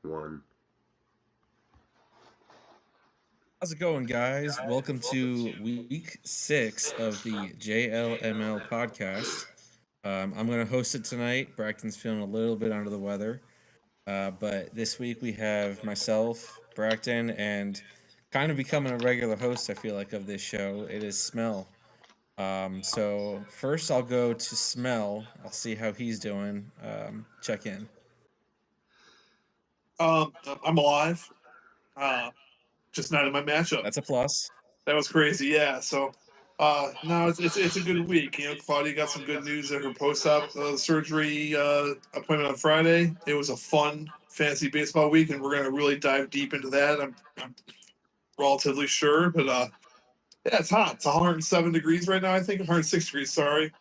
One. How's it going, guys? Welcome to week 6 of the JLML podcast. I'm going to host it tonight. Bracton's feeling a little bit under the weather. But this week we have myself, Bracton, and kind of becoming a regular host, I feel like, of this show. It is Smell. So first I'll go to Smell. I'll see how he's doing. Check in. Um, I'm alive. Uh, just not in my matchup. That's a plus. That was crazy. Yeah. So, no, it's a good week. Claudia got some good news at her post-op surgery appointment on Friday. It was a fun fantasy baseball week, and we're gonna really dive deep into that. I'm relatively sure, but yeah, it's hot. It's 107 degrees right now. I think 106 degrees. Sorry.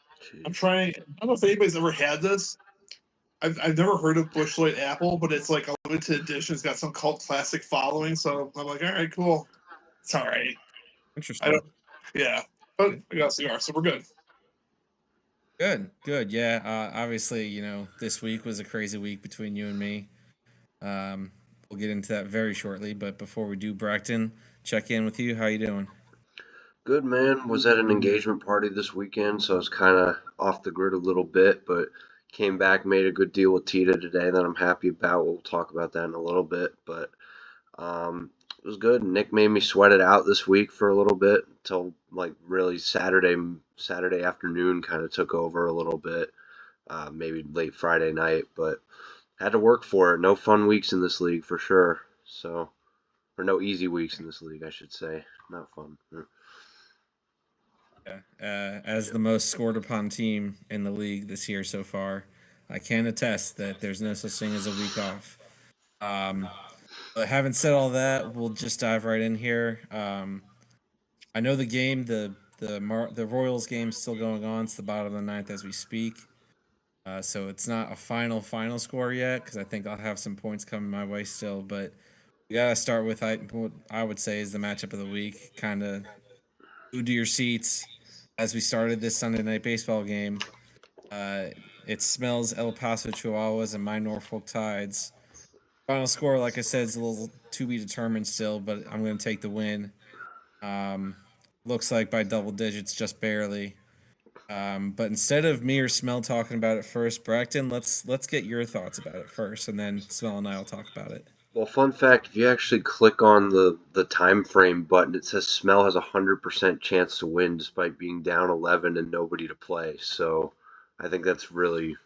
I'm Jeez. trying. I don't know if anybody's ever had this. I've never heard of Busch Light Apple, but it's like a limited edition. It's got some cult classic following, so I'm like, all right, cool. It's all right. I Interesting. don't. Yeah, but I got a cigar, so we're good. Good. Yeah. Obviously, this week was a crazy week between you and me. Um, we'll get into that very shortly. But before we do, Bracton, check in with you. How you doing? Good, man. Was at an engagement party this weekend, so I was kind of off the grid a little bit, but came back, made a good deal with Tita today that I'm happy about. We'll talk about that in a little bit, but it was good. Nick made me sweat it out this week for a little bit until like really Saturday afternoon kind of took over a little bit, maybe late Friday night, but had to work for it. No fun weeks in this league for sure. So, or no easy weeks in this league, I should say. Not fun. Yeah. As the most scored upon team in the league this year so far, I can attest that there's no such thing as a week off. Um, but having said all that, we'll just dive right in here. I know the game, the Royals game, is still going on. It's the bottom of the ninth as we speak. So it's not a final score yet because I think I'll have some points coming my way still. But we gotta start with what I would say is the matchup of the week. Kind of glued to your seats as we started this Sunday night baseball game. Uh, it smells El Paso Chihuahuas and my Norfolk Tides. Final score, like I said, is a little to be determined still, but I'm going to take the win. Um, looks like by double digits, just barely. But instead of me or Smell talking about it first, Bracton, let's get your thoughts about it first, and then Smell and I will talk about it. Well, fun fact: if you actually click on the time frame button, it says Smell has 100% chance to win despite being down 11 and nobody to play. So, I think that's really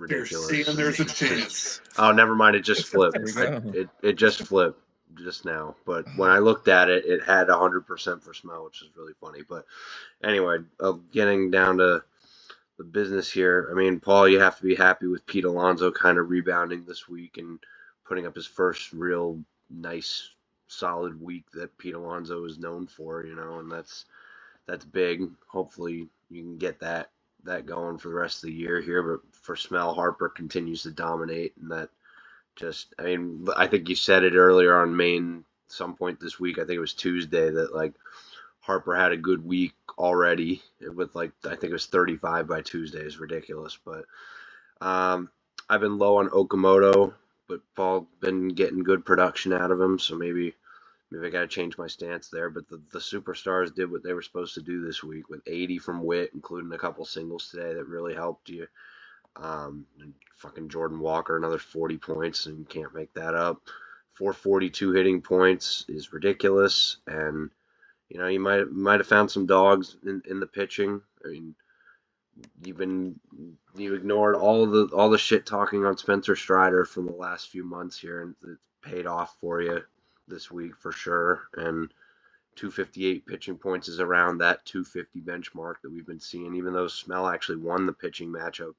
You're ridiculous. seeing there's a chance. Oh, never mind. It just flipped. There we go. It just flipped just now. But when I looked at it, it had 100% for Smell, which is really funny. But anyway, getting down to the business here. I mean, Paul, you have to be happy with Pete Alonso kind of rebounding this week and putting up his first real nice, solid week that Pete Alonso is known for, and that's big. Hopefully, you can get that going for the rest of the year here. But for Smell, Harper continues to dominate, and that just, I mean, I think you said it earlier on Maine some point this week. I think it was Tuesday that like Harper had a good week already with like I think it was 35 by Tuesday. Is ridiculous, but um, I've been low on Okamoto, but Paul been getting good production out of him, so maybe I got to change my stance there. But the superstars did what they were supposed to do this week with 80 from Witt, including a couple singles today that really helped you. And fucking Jordan Walker, another 40 points, and you can't make that up. 442 hitting points is ridiculous, and you might have found some dogs in the pitching. I mean, you ignored all the shit talking on Spencer Strider from the last few months here, and it's paid off for you this week for sure. And 258 pitching points is around that 250 benchmark that we've been seeing. Even though Smell actually won the pitching matchup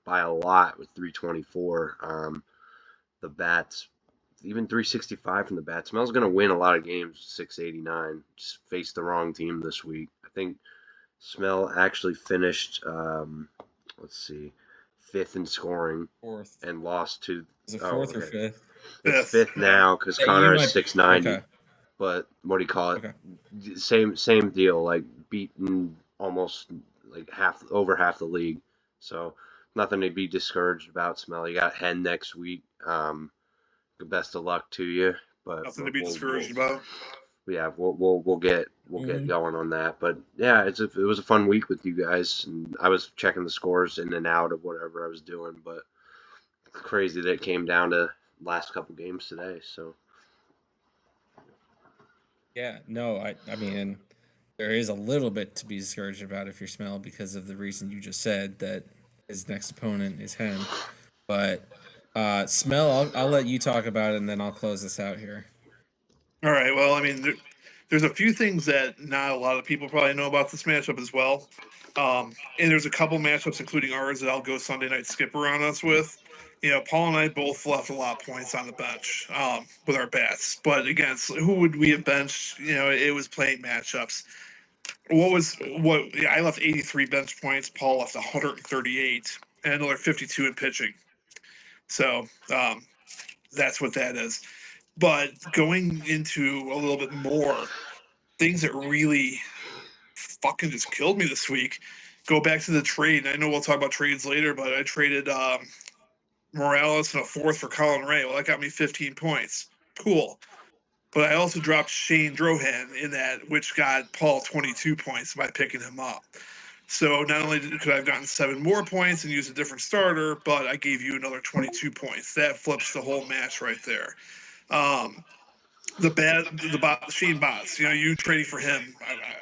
by a lot with 324, the bats. Even 365 from the bat. Smell's going to win a lot of games. 689. Just faced the wrong team this week. I think Smell actually finished, let's see, fifth in scoring Fourth. and lost to. Is it Oh, fourth or okay. fifth? It's Fifth. fifth now because Yeah, you Connor has might. 690. Okay. But what do you call it? Okay. Same deal. Like beaten almost like over half the league. So nothing to be discouraged about. Smell. You got Hen next week. best of luck to you. But Nothing to be discouraged about. Yeah, we'll get going on that. But yeah, it was a fun week with you guys, and I was checking the scores in and out of whatever I was doing. But it's crazy that it came down to last couple games today. So Yeah, no, I mean, there is a little bit to be discouraged about if you're Smell because of the reason you just said that his next opponent is Hen. But Smell, I'll let you talk about it and then I'll close this out here. All right. Well, I mean, there's a few things that not a lot of people probably know about this matchup as well. And there's a couple matchups, including ours, that I'll go Sunday night skipper on us with. Paul and I both left a lot of points on the bench with our bats. But again, who would we have benched? It was playing matchups. I left 83 bench points. Paul left 138 and another 52 in pitching. So that's what that is. But going into a little bit more, things that really fucking just killed me this week. Go back to the trade. I know we'll talk about trades later, but I traded Morales and a fourth for Colin Ray. Well, that got me 15 points. Cool. But I also dropped Shane Drohan in that, which got Paul 22 points by picking him up. So not only could I have gotten 7 more points and used a different starter, but I gave you another 22 points. That flips the whole match right there. Shane Bots, you trading for him.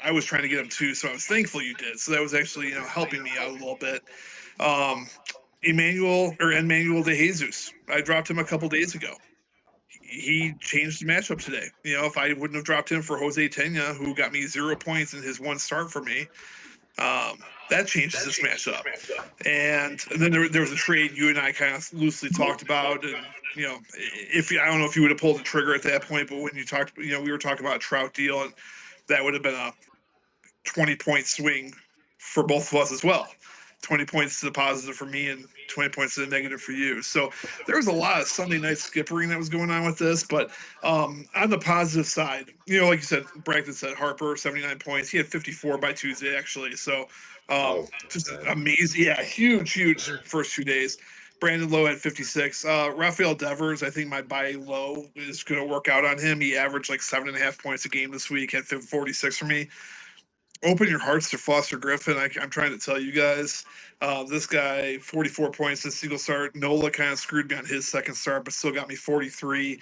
I was trying to get him too, so I was thankful you did. So that was actually, helping me out a little bit. Emmanuel De Jesus, I dropped him a couple days ago. He changed the matchup today. If I wouldn't have dropped him for Jose Tena, who got me 0 points in his one start for me, that changes this matchup. And then there was a trade you and I kind of loosely talked about, and I don't know if you would have pulled the trigger at that point, but when you talked, we were talking about a Trout deal, and that would have been a 20-point swing for both of us as well. 20 points to the positive for me and 20 points to the negative for you. So there was a lot of Sunday night skippering that was going on with this. But on the positive side, like you said, Bracton said Harper, 79 points. He had 54 by Tuesday, actually. So just amazing. Yeah, huge first 2 days. Brandon Lowe had 56. Rafael Devers, I think my buy low is going to work out on him. He averaged like 7.5 points a game this week, had 46 for me. Open your hearts to Foster Griffin. I'm trying to tell you guys, this guy, 44 points in single start. Nola kind of screwed me on his second start, but still got me 43.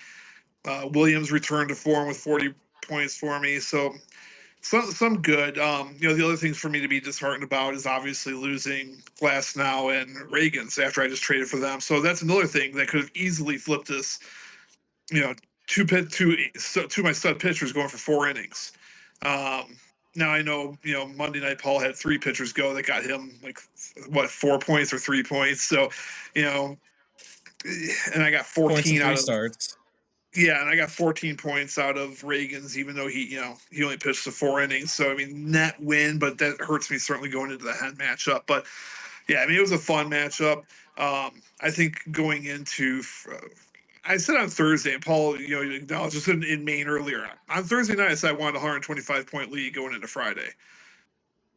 Williams returned to form with 40 points for me. So some good. The other things for me to be disheartened about is obviously losing Glasnow and Reagans after I just traded for them. So that's another thing that could have easily flipped this. Two my stud pitchers going for 4 innings. Now I know, Monday night Paul had 3 pitchers go that got him 4 points or 3 points. So, and I got 14 out of starts. Yeah, and I got 14 points out of Reagan's, even though he only pitched the 4 innings. So I mean, net win, but that hurts me certainly going into the Hen matchup. But yeah, I mean, it was a fun matchup. I think going into I said on Thursday, and Paul, you acknowledged this in Maine earlier. On Thursday night, I said I wanted a 125-point lead going into Friday.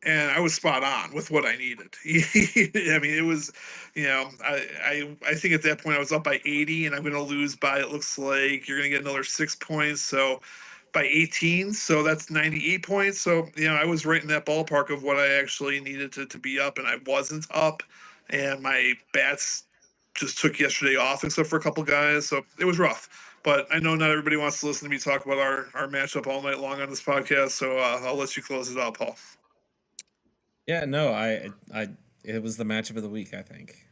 And I was spot on with what I needed. I mean, it was, I think at that point I was up by 80, and I'm going to lose by, it looks like you're going to get another 6 points. So by 18, so that's 98 points. So, I was right in that ballpark of what I actually needed to be up, and I wasn't up. And my bats just took yesterday off except for a couple guys. So it was rough. But I know not everybody wants to listen to me talk about our matchup all night long on this podcast. So I'll let you close it out, Paul. Yeah, no, it was the matchup of the week, I think.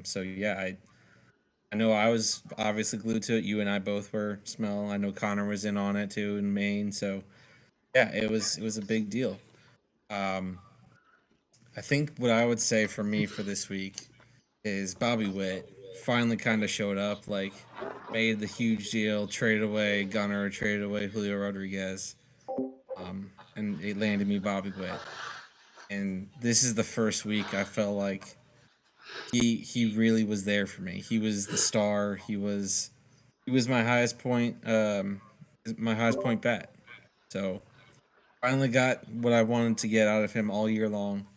So yeah, I know I was obviously glued to it. You and I both were. Smell. I know Connor was in on it too in Maine. So yeah, it was a big deal. I think what I would say for me for this week is Bobby Witt finally kind of showed up, made the huge deal, traded away Gunnar, traded away Julio Rodriguez, and it landed me Bobby Witt. And this is the first week I felt like he really was there for me. He was the star. He was my highest point bat. So finally got what I wanted to get out of him all year long,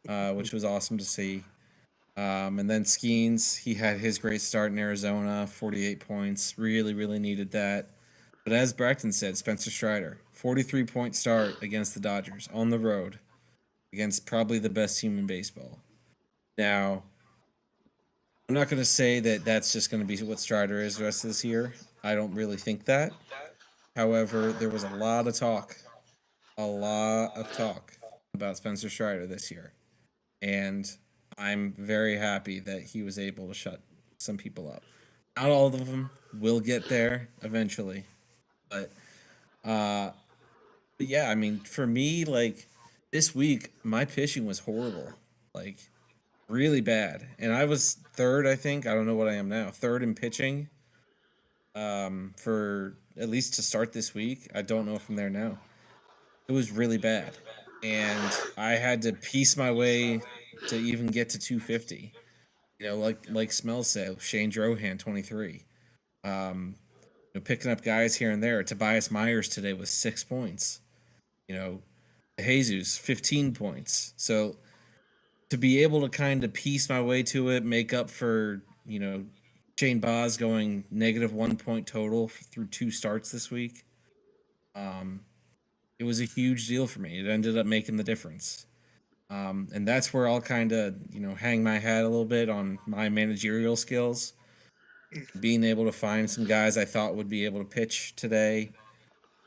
which was awesome to see. And then Skeens, he had his great start in Arizona, 48 points. Really, really needed that. But as Bracton said, Spencer Strider, 43-point start against the Dodgers on the road against probably the best team in baseball. Now, I'm not going to say that that's just going to be what Strider is the rest of this year. I don't really think that. However, there was a lot of talk about Spencer Strider this year. And I'm very happy that he was able to shut some people up. Not all of them will get there eventually, but uh, but yeah, I mean, for me, like this week, my pitching was horrible, like really bad, and I was third. I think I don't know what I am now. Third in pitching, for at least to start this week. I don't know if I'm there now. It was really bad, and I had to piece my way to even get to 250. Like Smell said, Shane Drohan 23. Um, picking up guys here and there. Tobias Myers today was 6 points. You know, Jesus 15 points. So to be able to kind of piece my way to it, make up for Shane Boz going -1 point total through 2 starts this week. Um, it was a huge deal for me. It ended up making the difference. And that's where I'll kind of, hang my hat a little bit on my managerial skills. Being able to find some guys I thought would be able to pitch today.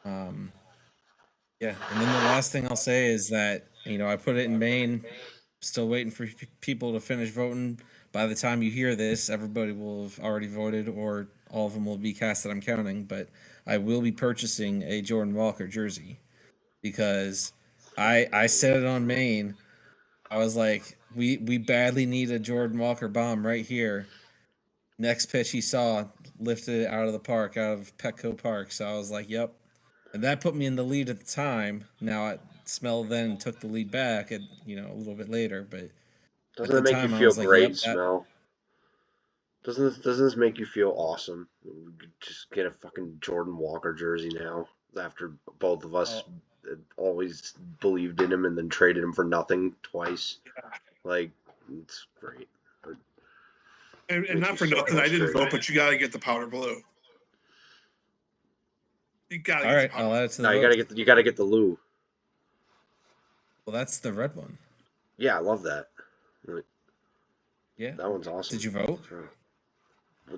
Um, yeah. And then the last thing I'll say is that, I put it in Maine. Still waiting for people to finish voting. By the time you hear this, everybody will have already voted, or all of them will be cast that I'm counting. But I will be purchasing a Jordan Walker jersey because I said it on Maine. I was like, we badly need a Jordan Walker bomb right here. Next pitch he saw lifted it out of the park, out of Petco Park. So I was like, yep. And that put me in the lead at the time. Now Smell then took the lead back at a little bit later, but at Doesn't the it make you time I feel was like, great, yep, that Smell? Doesn't this make you feel awesome? We could just get a fucking Jordan Walker jersey now after both of us oh, always believed in him and then traded him for nothing twice. Like, it's great. It And makes not me for so nothing, I didn't vote, frustrated. but you got to get the powder blue. You got to all get the right, powder I'll add blue. it to No, the vote. you gotta get the Lou. Well, that's the red one. Yeah, I love that. Like, Yeah. that one's awesome. Did you vote?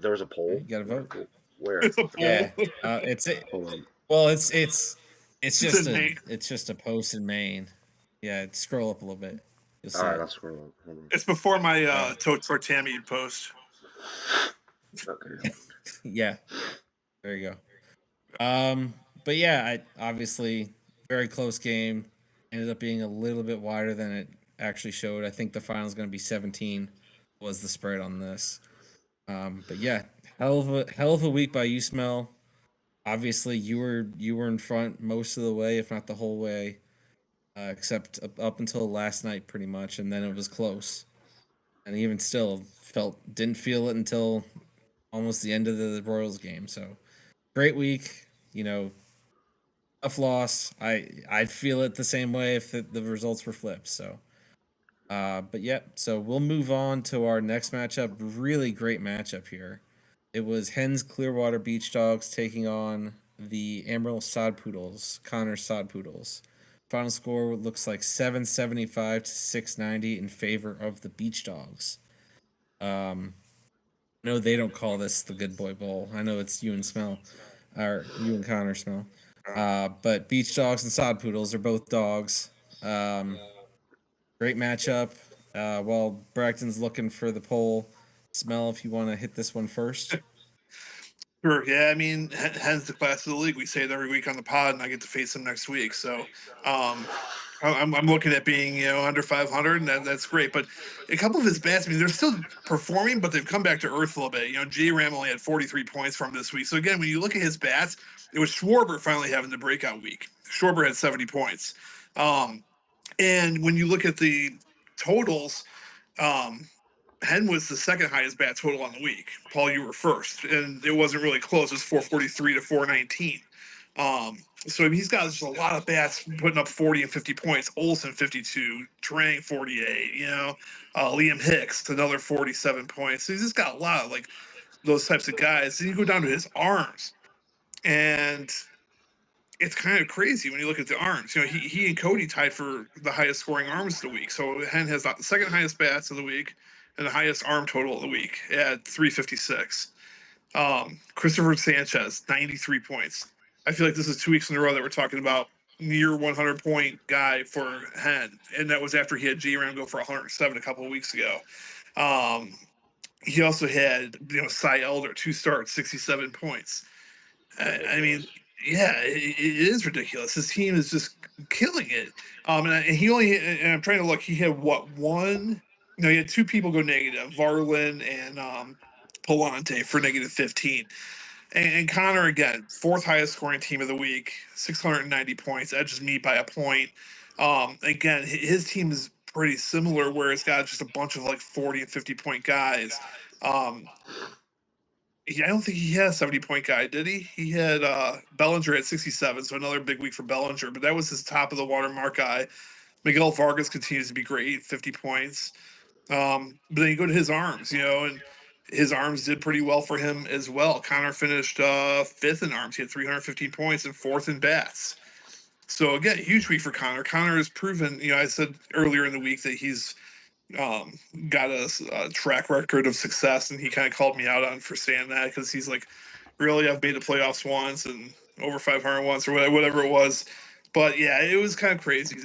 There was a Yeah, poll. you got to vote. Where? It's a Yeah. poll. It's it. Hold on. Well, it's It's just in Maine. a post in Maine. Yeah, scroll up a little bit. You'll All see right, it. I'll scroll up. Hold on. It's before my Uh, Tote Tammy post. Okay. yeah. There you go. But yeah, I obviously very close game. Ended up being a little bit wider than it actually showed. I think the final's going to be 17 was the spread on this. But yeah, hell of a week by you, Smell. Obviously, you were in front most of the way, if not the whole way, except up until last night, pretty much, and then it was close. And even still, didn't feel it until almost the end of the Royals game. So great week. Tough loss. I'd feel it the same way if the results were flipped. So, but yeah. So we'll move on to our next matchup. Really great matchup here. It was Hens Clearwater Beach Dogs taking on the Amarillo Sod Poodles, Connor Sod Poodles. Final score looks like 775 to 690 in favor of the Beach Dogs. No, they don't call this the Good Boy Bowl. I know it's you and Smell, or you and Connor Smell. But Beach Dogs and Sod Poodles are both dogs. Um, Great matchup. While Bracton's looking for the poll, Smell, if you want to hit this one first. Sure. Yeah, I mean, hence the class of the league. We say it every week on the pod, and I get to face them next week. So, I'm looking at being under 500, and that's great. But a couple of his bats, I mean, they're still performing, but they've come back to earth a little bit. J Ram only had 43 points from this week. So again, when you look at his bats, it was Schwarber finally having the breakout week. Schwarber had 70 points, and when you look at the totals, um, Hen was the second highest bat total on the week. Paul, you were first, and it wasn't really close. It was 443 to 419. So he's got just a lot of bats putting up 40 and 50 points. Olsen 52, Drang 48. Liam Hicks another 47 points. So he's just got a lot of like those types of guys. Then you go down to his arms, and it's kind of crazy when you look at the arms. He and Cody tied for the highest scoring arms of the week. So Hen has the second highest bats of the week and the highest arm total of the week at 356. Christopher Sanchez, 93 points. I feel like this is 2 weeks in a row that we're talking about near 100 point guy for Hen, and that was after he had J Ram go for 107 a couple of weeks ago. He also had Cy Elder 2 starts, 67 points. I mean, yeah, it is ridiculous. His team is just killing it. And he only, and I'm trying to look, he had what, one? No, he had 2 people go negative, Varlin and Palante for negative 15. And Connor, again, 4th highest scoring team of the week, 690 points, edges me by a point. Again, his team is pretty similar, where it's got just a bunch of like 40 and 50 point guys. I don't think he had a 70-point guy, did he? He had Bellinger at 67, so another big week for Bellinger, but that was his top of the watermark guy. Miguel Vargas continues to be great, 50 points. But then you go to his arms, and his arms did pretty well for him as well. Connor finished 5th in arms. He had 315 points and 4th in bats. So again, huge week for Connor. Connor has proven, I said earlier in the week that he's got a track record of success, and he kind of called me out on for saying that, because he's like, really, I've made the playoffs once and over 500 once, or whatever it was. But yeah, it was kind of crazy,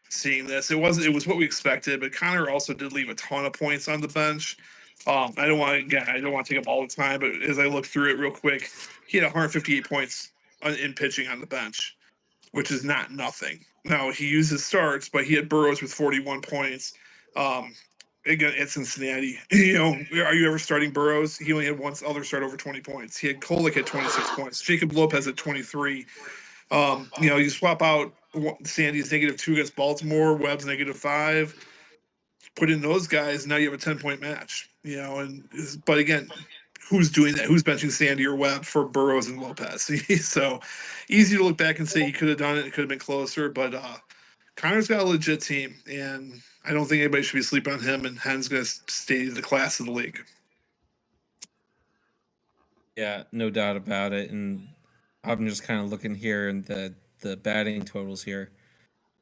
seeing this. It was what we expected, but Connor also did leave a ton of points on the bench. I don't want to take up all the time, but as I look through it real quick, he had 158 points in pitching on the bench, which is not nothing. Now, he used his starts, but he had Burrows with 41 points. Again, at Cincinnati, are you ever starting Burrows? He only had one other start over 20 points. He had Kolek at 26 points, Jacob Lopez at 23. You swap out Sandy's -2 against Baltimore, Webb's -5, put in those guys, now you have a 10-point match. But again, who's doing that? Who's benching Sandy or Webb for Burrows and Lopez? So easy to look back and say he could have done it. It could have been closer, but Connor's got a legit team, and I don't think anybody should be sleeping on him, and Hen's going to stay the class of the league. Yeah, no doubt about it. And I'm just kind of looking here and the batting totals here.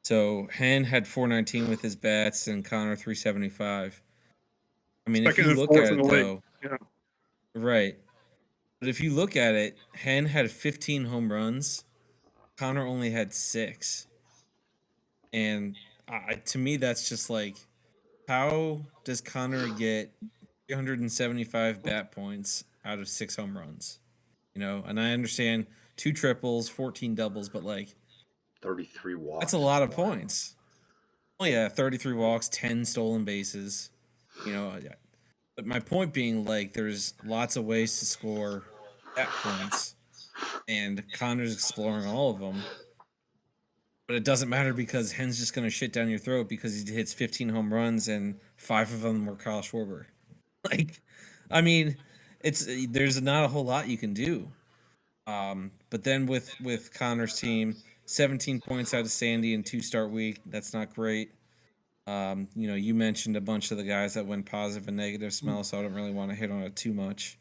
So Hen had 419 with his bats and Connor 375. I mean, if you look at it though, yeah. Right. But if you look at it, Hen had 15 home runs. Connor only had 6. And to me, that's just like, how does Connor get 375 bat points out of 6 home runs? And I understand 2 triples, 14 doubles, but like 33 walks. That's a lot of points. Oh yeah, 33 walks, 10 stolen bases. But my point being, like, there's lots of ways to score bat points, and Connor's exploring all of them. But it doesn't matter, because Hen's just going to shit down your throat because he hits 15 home runs and 5 of them were Kyle Schwarber. Like, I mean, there's not a whole lot you can do. But then with Connor's team, 17 points out of Sandy in 2-start week. That's not great. You mentioned a bunch of the guys that went positive and negative smell, so I don't really want to hit on it too much.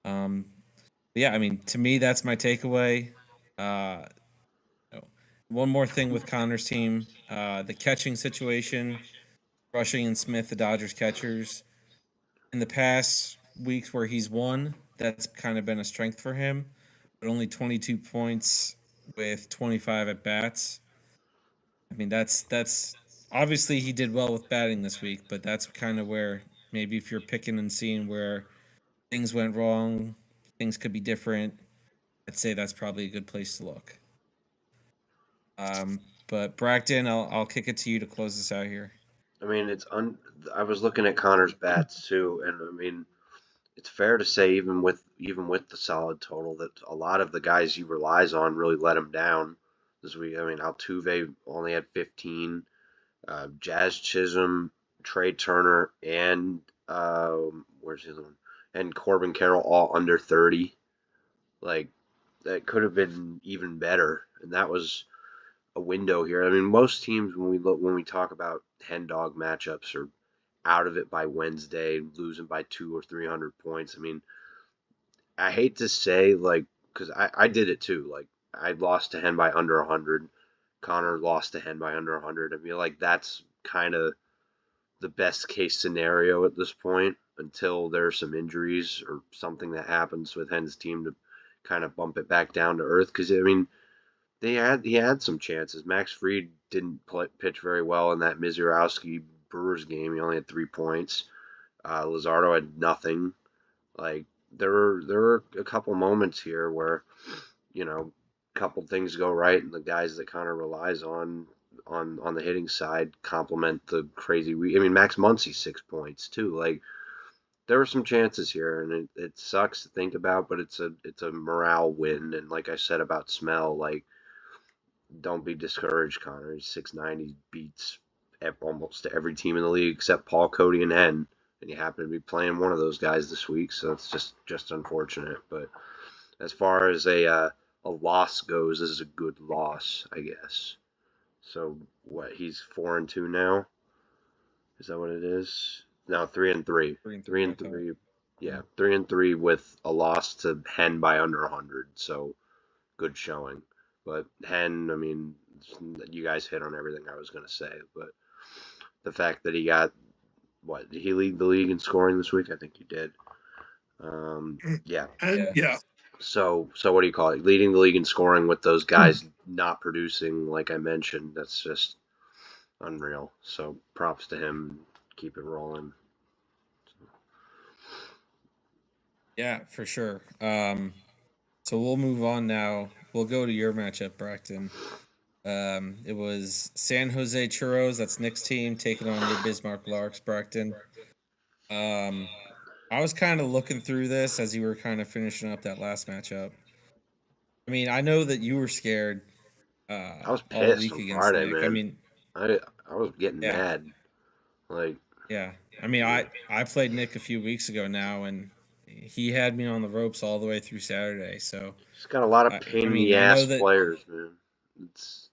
Yeah, I mean, to me, that's my takeaway. One more thing with Connor's team, the catching situation, Rushing and Smith, the Dodgers catchers. In the past weeks where he's won, that's kind of been a strength for him, but only 22 points with 25 at bats. I mean, that's obviously he did well with batting this week, but that's kind of where maybe if you're picking and seeing where things went wrong, things could be different, I'd say that's probably a good place to look. But Bracton, I'll kick it to you to close this out here. I mean, I was looking at Connor's bats too, and I mean, it's fair to say even with the solid total that a lot of the guys he relies on really let him down this week. I mean, Altuve only had 15, Jazz Chisholm, Trey Turner, and where's the other one? And Corbin Carroll all under 30. Like, that could have been even better, and that was a window here. I mean, most teams when we talk about hen dog matchups are out of it by Wednesday, losing by 200 or 300 points. I mean, I hate to say like because I did it too. Like I lost to hen by under 100. Connor lost to hen by under 100. I feel like that's kind of the best case scenario at this point until there's some injuries or something that happens with Hen's team to kind of bump it back down to earth. Because I mean, he had some chances. Max Fried didn't pitch very well in that Mizurowski Brewers game. He only had 3 points. Luzardo had nothing. Like there were a couple moments here where a couple things go right, and the guys that Connor relies on the hitting side complement the crazy. I mean, Max Muncy 6 points too. Like there were some chances here, and it sucks to think about, but it's a morale win. And like I said about Smell, like don't be discouraged, Connor. He's 6'9". He beats almost every team in the league except Paul, Cody, and Hen. And you happen to be playing one of those guys this week, so it's just unfortunate. But as far as a loss goes, this is a good loss, I guess. So what? He's 4-2 now. Is that what it is? No, 3-3. 3-3. Yeah, 3-3 with a loss to Hen by under 100. So good showing. But Hen, I mean, you guys hit on everything I was going to say. But the fact that he got, did he lead the league in scoring this week? I think he did. Yeah. Yeah. So what do you call it? Leading the league in scoring with those guys not producing, like I mentioned, that's just unreal. So props to him. Keep it rolling. Yeah, for sure. So we'll move on now. We'll go to your matchup, Bracton. It was San Jose Churros, that's Nick's team, taking on the Bismarck Larks, Bracton. I was kind of looking through this as you were kind of finishing up that last matchup. I mean, I know that you were scared I was all pissed week on against Friday, Nick. man. I mean, I was getting yeah. mad. Like, yeah. I mean, I played Nick a few weeks ago now, and he had me on the ropes all the way through Saturday. So he's got a lot of pain in the I know ass that players, man. It's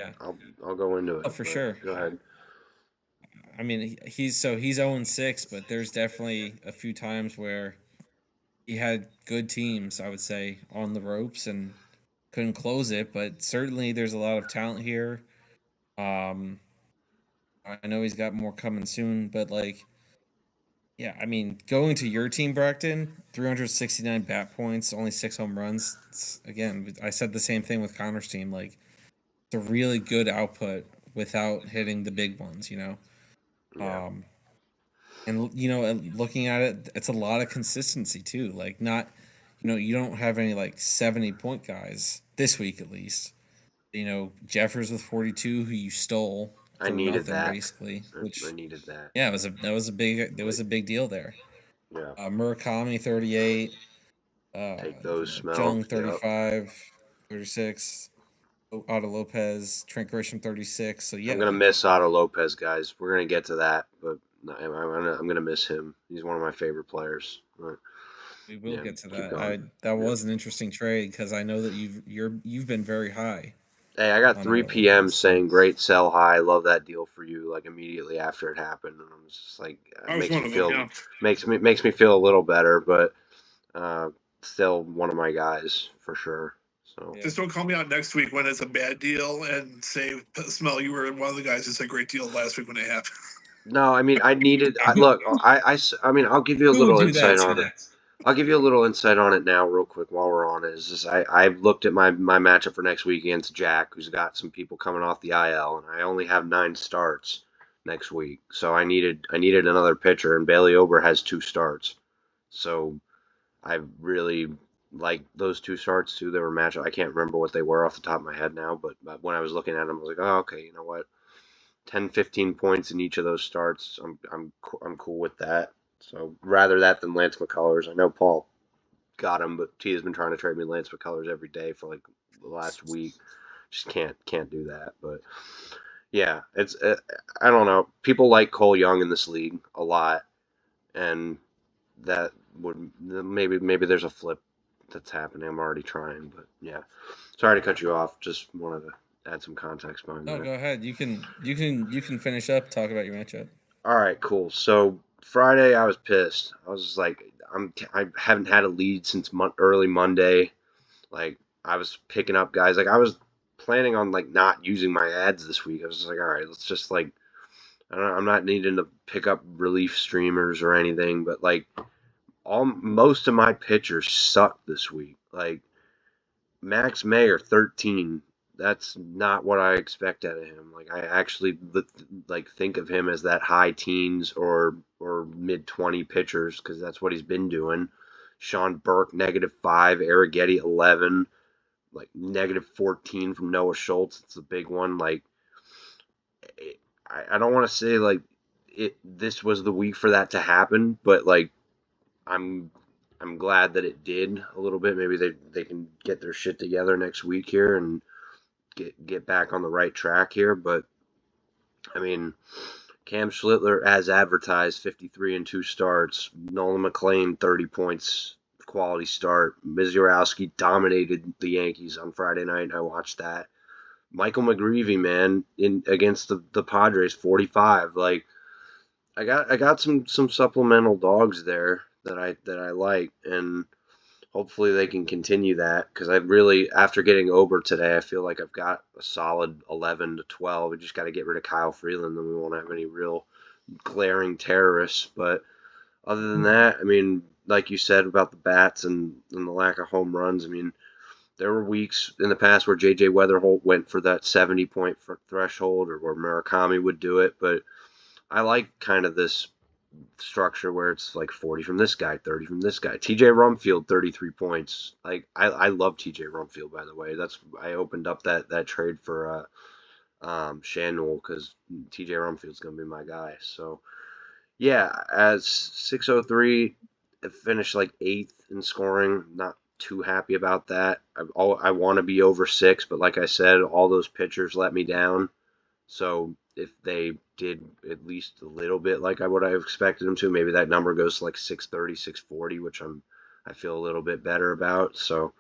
yeah. I'll go into it. Oh, for sure. Go ahead. I mean, he's 0-6, but there's definitely a few times where he had good teams, I would say, on the ropes and couldn't close it. But certainly, there's a lot of talent here. I know he's got more coming soon, but like, yeah, I mean, going to your team, Bracton, 369 bat points, only 6 home runs. Again, I said the same thing with Connor's team. Like, it's a really good output without hitting the big ones, Yeah. And looking at it, it's a lot of consistency too. Like, not, you don't have any like 70-point guys this week at least. Jeffers with 42, who you stole I for needed nothing that. basically. Which I needed that. yeah, that was a big deal there. Yeah. Murakami 38, Take those smells. Jung 35, 36, Otto Lopez, Trent Grisham 36. So yeah, I'm gonna miss Otto Lopez, guys. We're gonna get to that, but I'm gonna miss him. He's one of my favorite players. we will get to that. Going. That was an interesting trade because I know that you've been very high. Hey, I got 3 p.m. saying great sell high. Love that deal for you. Like immediately after it happened, and I was just like, makes me feel a little better, but still one of my guys for sure. So just don't call me out next week when it's a bad deal and say, Smell, you were one of the guys that's a great deal last week when it happened. No, I mean I needed. I mean I'll give you a little insight on it. I'll give you a little insight on it now, real quick, while we're on it. Is just I've looked at my matchup for next week against Jack, who's got some people coming off the IL, and I only have 9 starts next week, so I needed another pitcher, and Bailey Ober has 2 starts, so I really like those 2 starts too. They were matchup. I can't remember what they were off the top of my head now, but when I was looking at them, I was like, oh, okay, you know what, 10, 15 points in each of those starts. I'm cool with that. So rather that than Lance McCullers. I know Paul got him, but T has been trying to trade me Lance McCullers every day for like the last week. Just can't do that. But yeah, it's I don't know. People like Cole Young in this league a lot, and that would maybe there's a flip that's happening. I'm already trying, but yeah. Sorry to cut you off. Just wanted to add some context behind No, that. go ahead. You can finish up. Talk about your matchup. All right, cool. So Friday, I was pissed. I was just like, I haven't had a lead since early Monday. Like I was picking up guys. Like I was planning on like not using my ads this week. I was just like, all right, let's just like I'm not needing to pick up relief streamers or anything, but like most of my pitchers sucked this week. Like Max Mayer 13. That's not what I expect out of him. Like I actually like think of him as that high teens or mid 20 pitchers because that's what he's been doing. Sean Burke -5, Arrighetti 11, like -14 from Noah Schultz. It's a big one. Like I don't want to say like this was the week for that to happen, but like I'm I'm glad that it did a little bit. Maybe they can get their shit together next week here and get back on the right track here. But I mean, Cam Schlittler, as advertised, 53 and 2 starts. Nolan McLean, 30 points, quality start. Mizurowski dominated the Yankees on Friday night. I watched that. Michael McGreevy, man, in against the Padres, 45. Like I got some supplemental dogs there that I like, and hopefully they can continue that because I really, after getting Ober today, I feel like I've got a solid 11 to 12. We just got to get rid of Kyle Freeland, then we won't have any real glaring terrorists. But other than that, I mean, like you said about the bats and the lack of home runs, I mean, there were weeks in the past where J.J. Weatherholt went for that 70-point threshold or where Murakami would do it, but I like kind of this structure where it's like 40 from this guy, 30 from this guy. TJ Rumfield, 33 points. Like I love TJ Rumfield, by the way. That's I opened up that trade for Shanul because TJ Rumfield's gonna be my guy. So yeah, as 603 finished like 8th in scoring. Not too happy about that. I want to be over 6, but like I said, all those pitchers let me down. So if they did at least a little bit like I would have expected them to, maybe that number goes to like 630, 640, which I feel a little bit better about. So,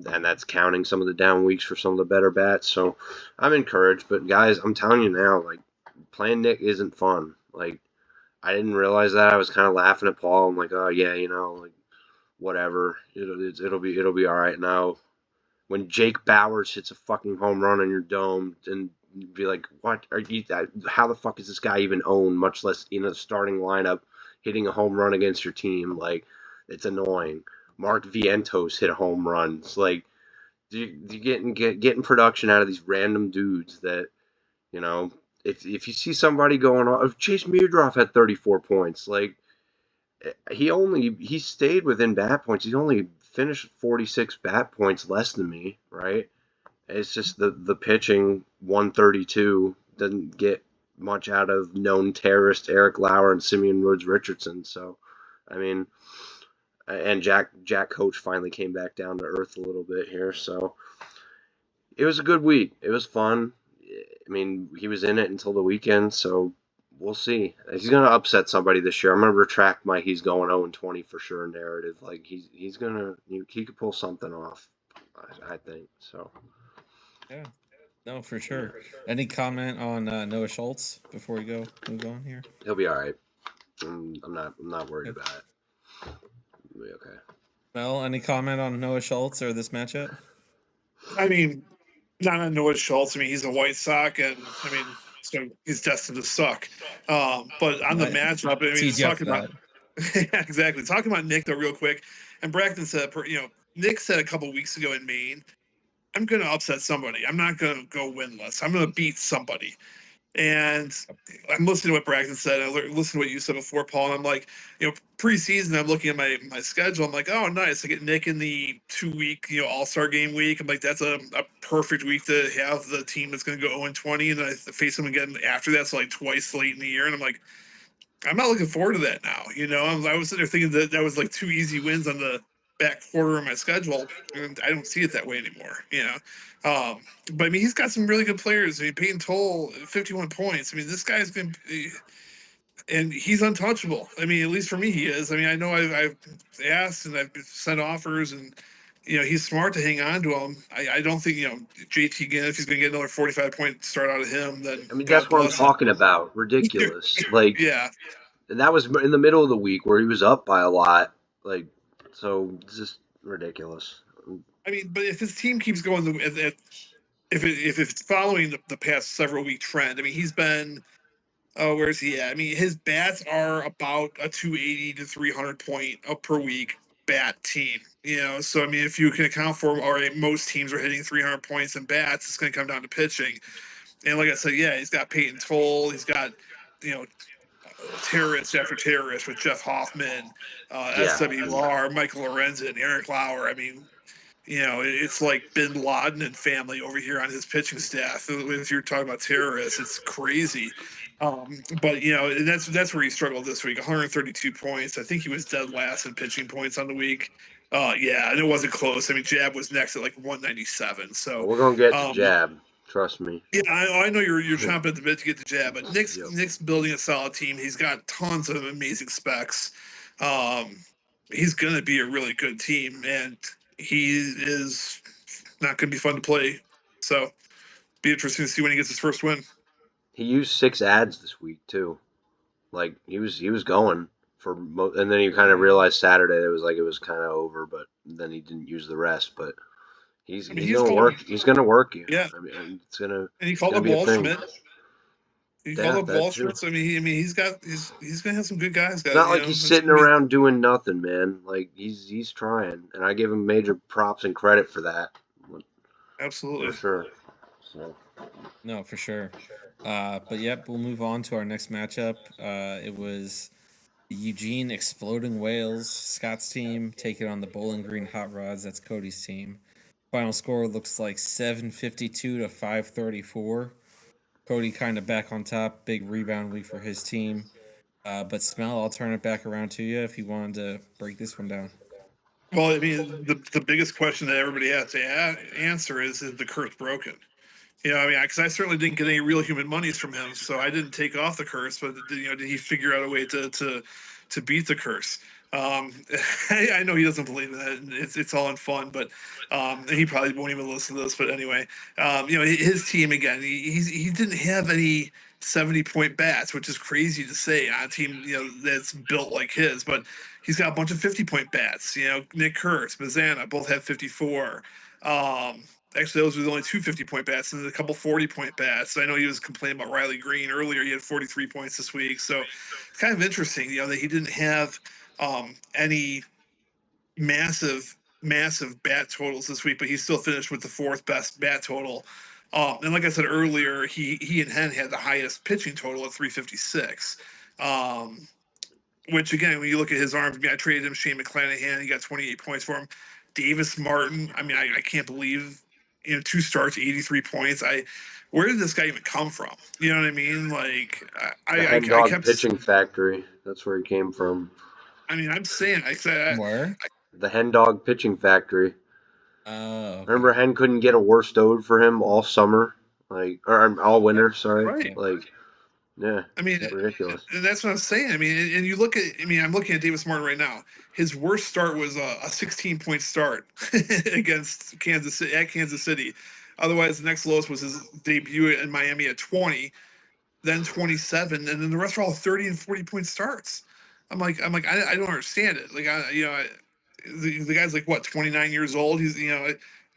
and that's counting some of the down weeks for some of the better bats. So I'm encouraged. But guys, I'm telling you now, like playing Nick isn't fun. Like I didn't realize that. I was kind of laughing at Paul. I'm like, oh yeah, like whatever. It'll be all right now. When Jake Bowers hits a fucking home run on your dome and be like, what are you? How the fuck is this guy even owned? Much less in a starting lineup, hitting a home run against your team. Like, it's annoying. Mark Vientos hit a home run. It's like you getting production out of these random dudes that you know. If you see somebody going off, if Chase Meardroff had 34 points, like he stayed within bat points. He only finished 46 bat points less than me, right? It's just the pitching 132 doesn't get much out of known terrorist Eric Lauer and Simeon Woods Richardson. So, I mean, and Jack Coach finally came back down to earth a little bit here. So it was a good week. It was fun. I mean, he was in it until the weekend. So we'll see. He's gonna upset somebody this year. I'm gonna retract my he's going 0-20 for sure narrative. Like he's gonna he could pull something off. I think so. Yeah. No, for sure. Any comment on Noah Schultz before we move on here? He'll be all right. I'm not worried about it. He'll be okay. Well, any comment on Noah Schultz or this matchup? I mean, not on Noah Schultz. I mean, he's a White Sox, and I mean, so he's destined to suck. But on the matchup, I mean, just talking about yeah, exactly. Talking about Nick though, real quick, and Bracton said, Nick said a couple weeks ago in Maine, I'm going to upset somebody. I'm not going to go winless. I'm going to beat somebody. And I'm listening to what Bracton said. I listened to what you said before, Paul. And I'm like, preseason, I'm looking at my schedule. I'm like, oh, nice. I get Nick in the 2-week, All-Star game week. I'm like, that's a perfect week to have the team that's going to go 0-20. And I face them again after that. So like twice late in the year. And I'm like, I'm not looking forward to that now. I was sitting there thinking that was like 2 easy wins on the back quarter of my schedule, and I don't see it that way anymore. But I mean, he's got some really good players. I mean, Peyton Toll, 51 points. I mean, this guy's been, and he's untouchable. I mean, at least for me, he is. I mean, I know I've asked and I've sent offers, and he's smart to hang on to him. I don't think, JT again, if he's going to get another 45-point start out of him, then I mean, God that's what I'm bless him. talking about. Ridiculous. Like, Yeah. and that was in the middle of the week where he was up by a lot. Like, so it's just ridiculous. I mean, but if his team keeps going, if it's following the past several week trend, I mean, he's been. Oh, where's he at? I mean, his bats are about a 280 to 300 point up per week bat team. So I mean, if you can account for, all right, most teams are hitting 300 points in bats, it's going to come down to pitching. And like I said, yeah, he's got Peyton Toll, he's got, you know, terrorist after terrorist with Jeff Hoffman, Yeah. SWR, Michael Lorenzen, Eric Lauer. I mean, it's like Bin Laden and family over here on his pitching staff. If you're talking about terrorists, it's crazy. But that's where he struggled this week. 132 points. I think he was dead last in pitching points on the week. Yeah, and it wasn't close. I mean, Jab was next at like 197. So We're gonna get to Jab. Trust me. yeah, I know you're chomping at the bit to get to Jab, but Nick's Yep. Nick's building a solid team. He's got tons of amazing specs. Um, he's gonna be a really good team, and he is not gonna be fun to play. So be interesting to see when he gets his first win. He used 6 ads this week too. Like he was going for, and then he kind of realized Saturday it was kind of over, but then he didn't use the rest. But he's gonna work. He's gonna work you. Yeah, I mean, it's gonna. and he called up be a thing. Waldschmidt. He Yeah, called up that Waldschmidt. too. So, I mean, he's gonna have some good guys. It's not like he's sitting around doing nothing, man. Like he's trying, and I give him major props and credit for that. Absolutely. For sure. So. No, for sure. But yep, we'll move on to our next matchup. It was Eugene Exploding Whales, Scott's team, taking on the Bowling Green Hot Rods. That's Cody's team. Final score looks like 752 to 534. Cody kind of back on top. Big rebound week for his team. But Smell, I'll turn it back around to you if you wanted to break this one down. Well, I mean, the biggest question that everybody has to answer is the curse broken? I mean, because I certainly didn't get any real human monies from him, so I didn't take off the curse. But did he figure out a way to beat the curse? I know he doesn't believe in that. It's all in fun, but he probably won't even listen to this. But anyway, his team again. He didn't have any 70-point bats, which is crazy to say on a team that's built like his. But he's got a bunch of 50-point bats. Nick Kurtz, Mazzana both have 54. Actually, those were the only 2 50-point bats and a couple 40-point bats. I know he was complaining about Riley Green earlier. He had 43 points this week. So it's kind of interesting, that he didn't have any massive bat totals this week, but he still finished with the 4th best bat total. And like I said earlier, he and Hen had the highest pitching total at 356. Which, again, when you look at his arms, I mean, I traded him Shane McClanahan. He got 28 points for him. Davis Martin, I mean, I can't believe 2 starts, 83 points. Where did this guy even come from? You know what I mean? Like, I kept pitching factory. That's where he came from. I mean, I'm saying, where? The Hen Dog Pitching Factory. Okay. Remember, Hen couldn't get a worse owed for him all summer, or all winter. Sorry, right. Yeah, I mean, ridiculous. And that's what I'm saying. I mean, and you look at, I'm looking at Davis Martin right now. His worst start was a 16-point start against Kansas City. Otherwise, the next lowest was his debut in Miami at 20, then 27, and then the rest are all 30 and 40-point starts. I'm like, I don't understand it. Like, the guy's like, what, 29 years old? He's,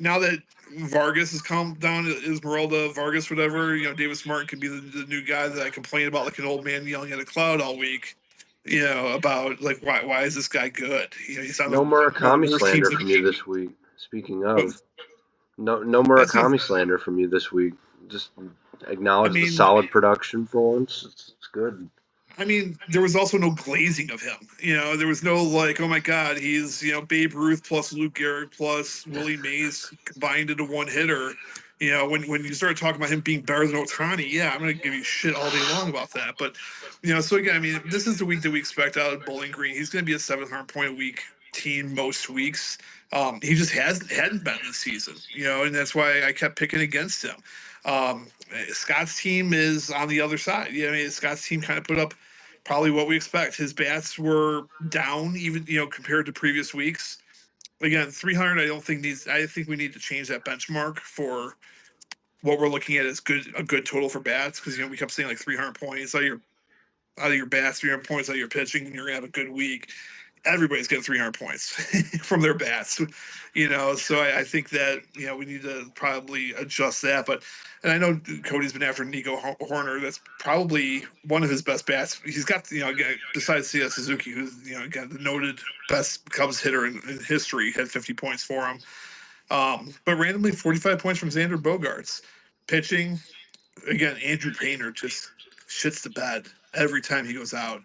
now that Vargas has come down, Esmeralda Vargas, whatever, Davis Martin could be the new guy that I complain about like an old man yelling at a cloud all week, about like, why is this guy good? He's on no Murakami slander from you this week. Speaking of, no Murakami slander from you this week. Just acknowledge the solid production for once. It's good. I mean, there was also no glazing of him. There was no like, oh my God, he's Babe Ruth plus Luke Gehrig plus Willie Mays combined into one hitter. When you start talking about him being better than Ohtani, yeah, I'm gonna give you shit all day long about that. But so again, I mean, this is the week that we expect out of Bowling Green. He's gonna be a 700-point a week team most weeks. He just hadn't been this season, and that's why I kept picking against him. Scott's team is on the other side. I mean, Scott's team kind of put up probably what we expect. His bats were down, even compared to previous weeks. again, 300. I think we need to change that benchmark for what we're looking at as a good total for bats, because we kept saying like 300 points out of your bats, 300 points out of your pitching, and you're gonna have a good week. Everybody's getting 300 points from their bats, So I think that we need to probably adjust that. But and I know Cody's been after Nico Horner. That's probably one of his best bats. He's got again, besides C.S. Suzuki, who's again the noted best Cubs hitter in history, had 50 points for him. But randomly 45 points from Xander Bogaerts. Pitching, again, Andrew Painter just shits the bed every time he goes out,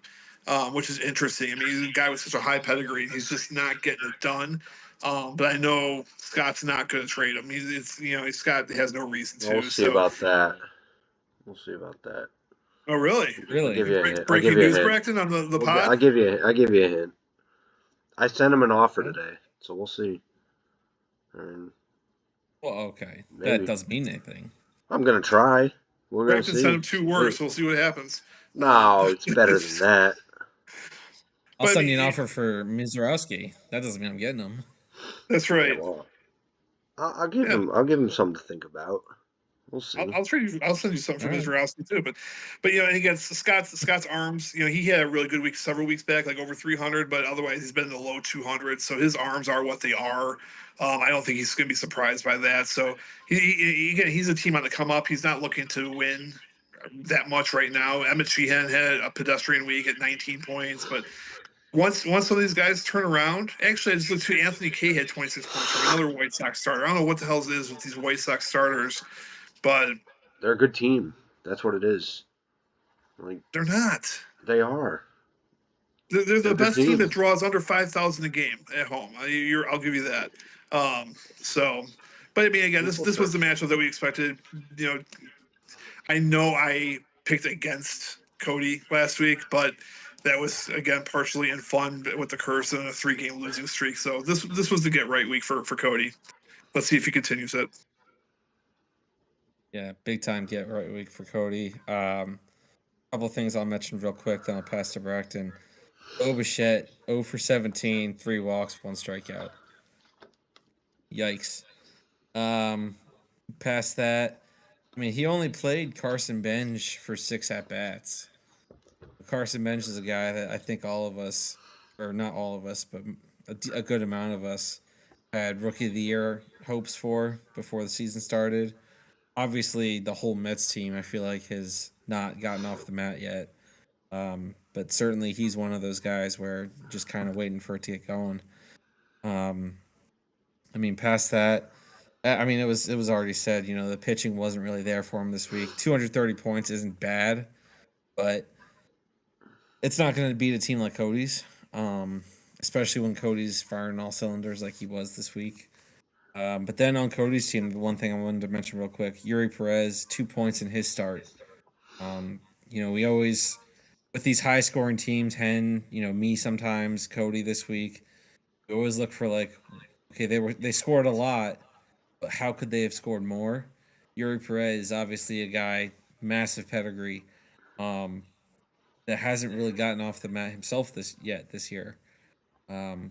which is interesting. I mean, he's a guy with such a high pedigree, and he's just not getting it done. But I know Scott's not going to trade him. Scott has no reason to. We'll see about that. We'll see about that. Oh, really? Really? I'll give you a hint. Breaking news, Bracton, on the pod? I'll give you a hint. I sent him an offer today, so we'll see. And well, okay. maybe. That doesn't mean anything. I'm going to try. We're going to see. Send him 2 words. We'll see what happens. No, it's better than that. I'll send you an offer for Mizorowski. That doesn't mean I'm getting him. That's right. Yeah, well, I'll give him something to think about. We'll see. I'll send you something from Mizorowski too. But and again, Scott's arms. He had a really good week several weeks back, like over 300. But otherwise, he's been in the low 200s. So his arms are what they are. I don't think he's going to be surprised by that. So he's a team on the come up. He's not looking to win that much right now. Emmett Sheehan had a pedestrian week at 19 points, but once some of these guys turn around, actually, I just looked to Anthony Kay had 26 points from another White Sox starter. I don't know what the hell it is with these White Sox starters, but they're a good team. That's what it is. Like, they're not. They are. They're the best team that draws under 5,000 a game at home. I'll give you that. But I mean, again, this was the matchup that we expected. I know I picked against Cody last week, but that was again partially in fun with the curse and a 3-game losing streak. So this was the get right week for Cody. Let's see if he continues it. Yeah, big time get right week for Cody. Couple of things I'll mention real quick, then I'll pass to Bracton. Bichette, 0 for 17, 3 walks, 1 strikeout. Yikes. Past that, I mean, he only played Carson Bench for 6 at-bats. Carson Bench is a guy that I think all of us, or not all of us, but a good amount of us had Rookie of the Year hopes for before the season started. Obviously, the whole Mets team, I feel like, has not gotten off the mat yet. But certainly he's one of those guys where just kind of waiting for it to get going. I mean, past that, I mean, it was already said, the pitching wasn't really there for him this week. 230 points isn't bad, but it's not going to beat a team like Cody's, especially when Cody's firing all cylinders like he was this week. But then on Cody's team, the one thing I wanted to mention real quick, Yuri Perez, 2 points in his start. We always, with these high-scoring teams, me sometimes, Cody this week, we always look for okay, they scored a lot, but how could they have scored more? Yuri Perez is obviously a guy, massive pedigree, that hasn't really gotten off the mat himself this year.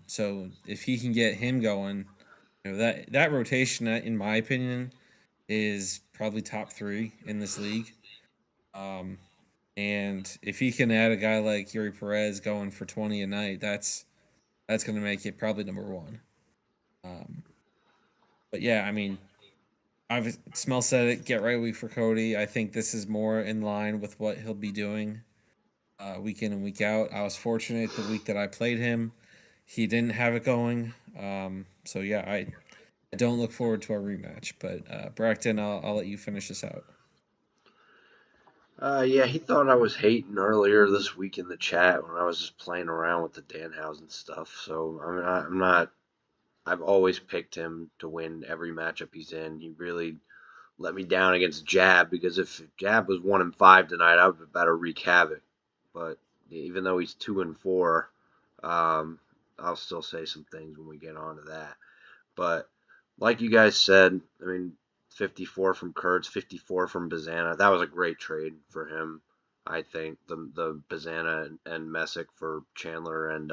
So if he can get him going, that rotation, in my opinion, is probably top 3 in this league. And if he can add a guy like Yuri Perez going for 20 a night, that's going to make it probably number 1. But yeah, I mean, Smell said it, get right week for Cody. I think this is more in line with what he'll be doing week in and week out. I was fortunate the week that I played him, he didn't have it going. So yeah, I don't look forward to our rematch. But Bracton, I'll let you finish this out. Yeah, he thought I was hating earlier this week in the chat when I was just playing around with the Danhausen stuff. So I mean, I'm not. I've always picked him to win every matchup he's in. He really let me down against Jab, because if Jab was 1-5 tonight, I would have better wreak havoc. But even though he's 2-4, I'll still say some things when we get on to that. But like you guys said, I mean, 54 from Kurtz, 54 from Bazana. That was a great trade for him, I think. The Bazana and Messick for Chandler and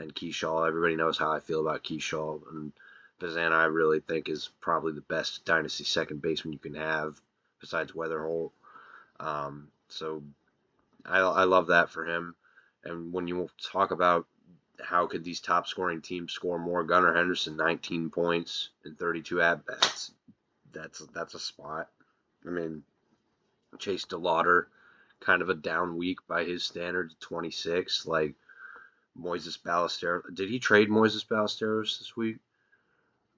and Keyshaw. Everybody knows how I feel about Keyshaw, and Bazan I really think is probably the best dynasty second baseman you can have besides Weatherholt. So I love that for him. And when you talk about how could these top scoring teams score more, Gunnar Henderson 19 points in 32 at bats. That's a spot. I mean, Chase DeLauder, kind of a down week by his standards, 26. Like Moises Ballesteros, did he trade Moises Ballesteros this week?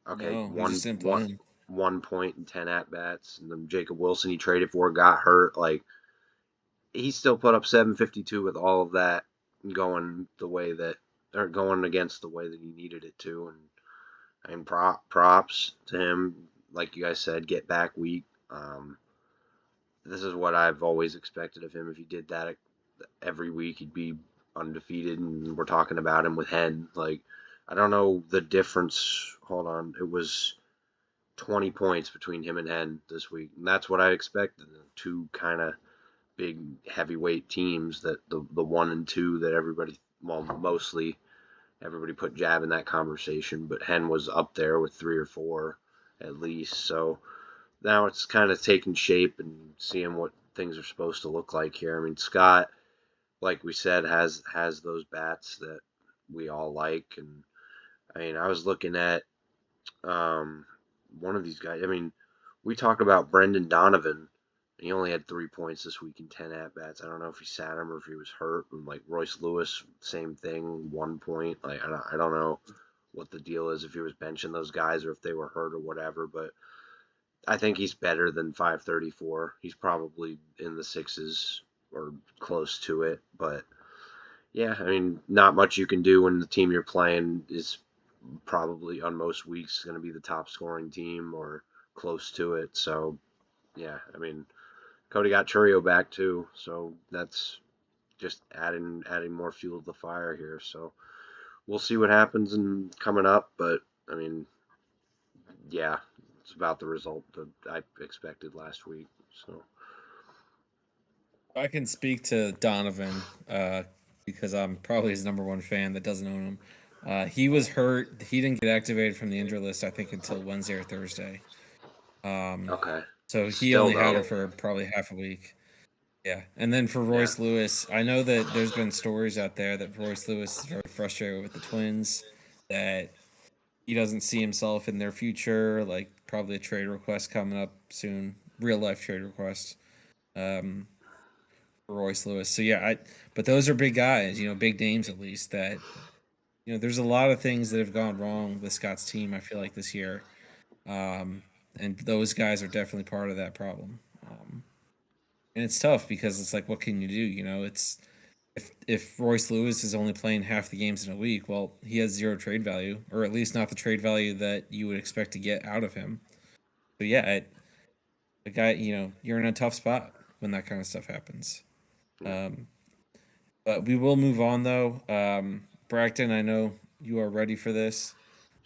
Okay, No, he just didn't play him. 1 point and 10 at bats, and then Jacob Wilson he traded for got hurt. Like he still put up 752 with all of that going the way that or going against the way that he needed it to, and I mean props to him. Like you guys said, get back week. This is what I've always expected of him. If he did that every week, he'd be undefeated, and we're talking about him with Hen. Like, I don't know the difference. Hold on. It was 20 points between him and Hen this week, and that's what I expected. Two kind of big heavyweight teams that the 1 and 2 that everybody, well, mostly everybody put Jab in that conversation, but Hen was up there with 3 or 4 at least. So now it's kind of taking shape and seeing what things are supposed to look like here. I mean, Scott, like we said, has those bats that we all like, and I mean, I was looking at one of these guys. I mean, we talk about Brendan Donovan. He only had 3 points this week in 10 at bats. I don't know if he sat him or if he was hurt. And like Royce Lewis, same thing, 1 point. Like I don't know what the deal is if he was benching those guys or if they were hurt or whatever, but I think he's better than 534. He's probably in the sixes or close to it. But yeah, I mean, not much you can do when the team you're playing is probably on most weeks going to be the top scoring team or close to it. So yeah, I mean, Cody got Churio back too, so that's just adding more fuel to the fire here. So we'll see what happens in coming up. But I mean, yeah, it's about the result that I expected last week. So I can speak to Donovan because I'm probably his number one fan that doesn't own him. He was hurt. He didn't get activated from the injury list, I think, until Wednesday or Thursday. okay, So he Still, only had though. it for probably half a week. Yeah. And then for Royce Lewis, I know that there's been stories out there that Royce Lewis is very frustrated with the Twins, that he doesn't see himself in their future, like probably a trade request coming up soon, real life trade request. For Royce Lewis. So yeah, but those are big guys, big names at least that there's a lot of things that have gone wrong with Scott's team, I feel like this year. And those guys are definitely part of that problem. And it's tough because it's like, what can you do? It's if Royce Lewis is only playing half the games in a week, well, he has zero trade value, or at least not the trade value that you would expect to get out of him. But yeah, the guy, you're in a tough spot when that kind of stuff happens. But we will move on though. Bracton, I know you are ready for this.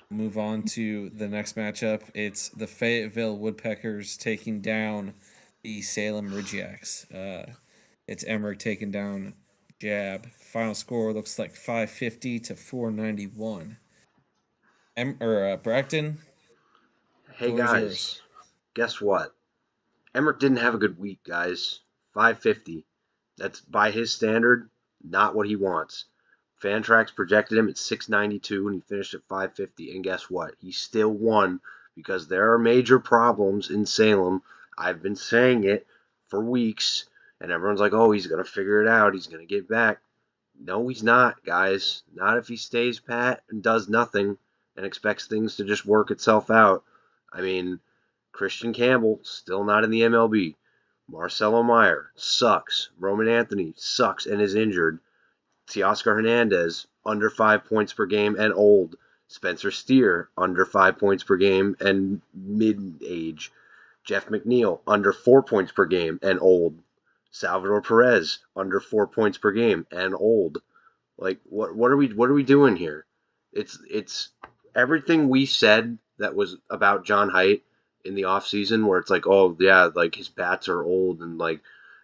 Move on to the next matchup. It's the Fayetteville Woodpeckers taking down the Salem Ridgeacs. It's Emmerich taking down Jab. Final score looks like 550 to 491. Bracton. Hey guys, guess what? Emmerich didn't have a good week, guys. 550. That's by his standard, not what he wants. Fantrax projected him at 692 and he finished at 550. And guess what? He still won because there are major problems in Salem. I've been saying it for weeks, and everyone's like, oh, he's going to figure it out. He's going to get back. No, he's not, guys. Not if he stays pat and does nothing and expects things to just work itself out. I mean, Christian Campbell, still not in the MLB. Marcelo Meyer sucks. Roman Anthony sucks and is injured. Teoscar Hernandez, under 5 points per game and old. Spencer Steer, under 5 points per game and mid-age. Jeff McNeil, under 4 points per game and old. Salvador Perez, under 4 points per game and old. Like, what are we doing here? It's everything we said that was about John Haidt in the offseason, where it's like, oh yeah, like his bats are old and like